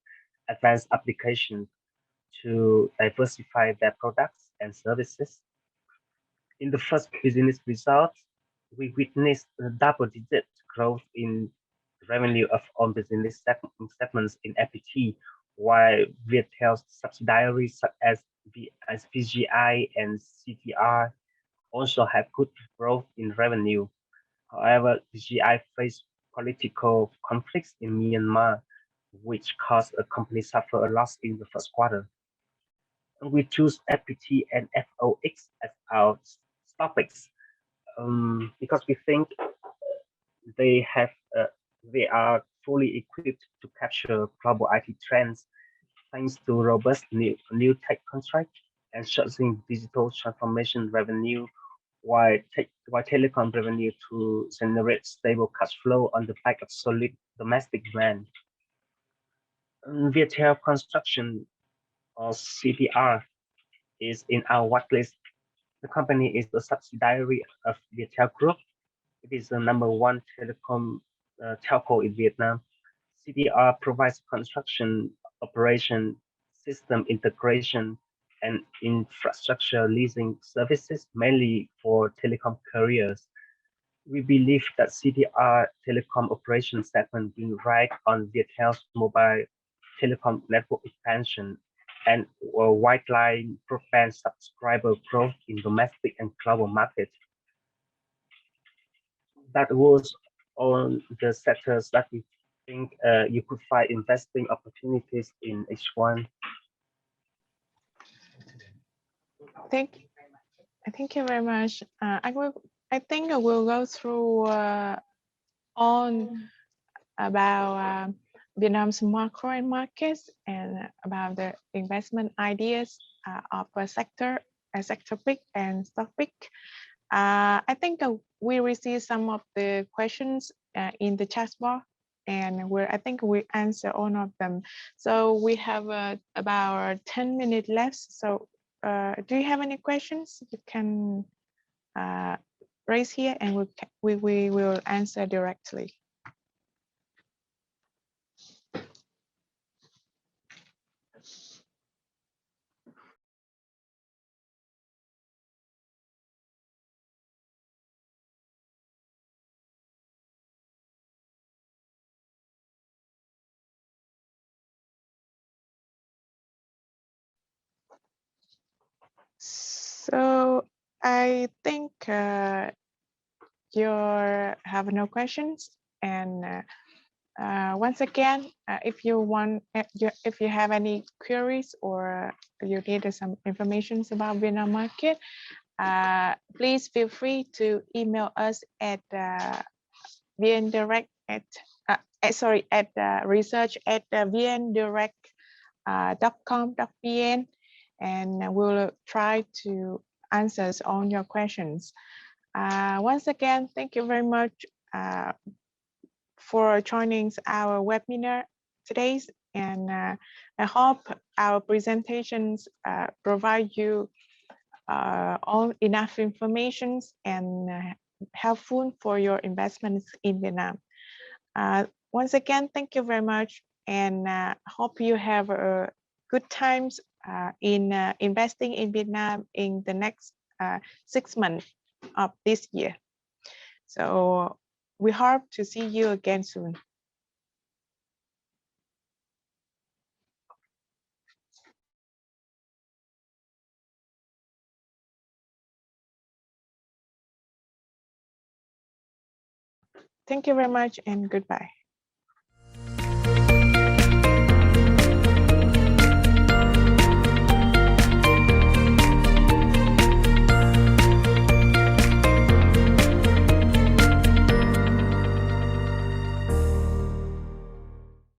advanced applications to diversify their products and services. In the first business results, we witnessed a double-digit growth in revenue of all business segments in FPT, while Viettel's subsidiaries such as VGI and CTR also have good growth in revenue. However, VGI faced political conflicts in Myanmar, which caused a company suffer a loss in the first quarter. We choose FPT and FOX as our topics because we think they are fully equipped to capture global IT trends thanks to robust new tech contracts and sourcing digital transformation revenue, while telecom revenue to generate stable cash flow on the back of solid domestic demand. Viettel Construction, or CPR, is in our watchlist. The company is a subsidiary of Viettel Group. It is the #1 telecom telco in Vietnam. CPR provides construction, operation, system integration, and infrastructure leasing services, mainly for telecom carriers. We believe that CPR telecom operation segment will ride on Viettel's mobile telecom network expansion and wide line broadband subscriber growth in domestic and global market. That was on the sectors that we think you could find investing opportunities in H1. Thank Thank you very much. I think I will go through on about Vietnam's macro and markets and about the investment ideas of a sector pick and stock pick. I think we received some of the questions in the chat bar, and I think we answer all of them. So we have about 10 minutes left. So do you have any questions? You can raise here, and we will answer directly. So I think you have no questions, and once again, if you have any queries or you need some information about Vietnam market, please feel free to email us at VNDirect at research@vndirect.com.vn, and we'll try to answer all your questions. Once again, thank you very much for joining our webinar today, and I hope our presentations provide you all enough information and helpful for your investments in Vietnam. Once again, thank you very much, and hope you have good times in investing in Vietnam in the next 6 months of this year. So we hope to see you again soon. Thank you very much and goodbye.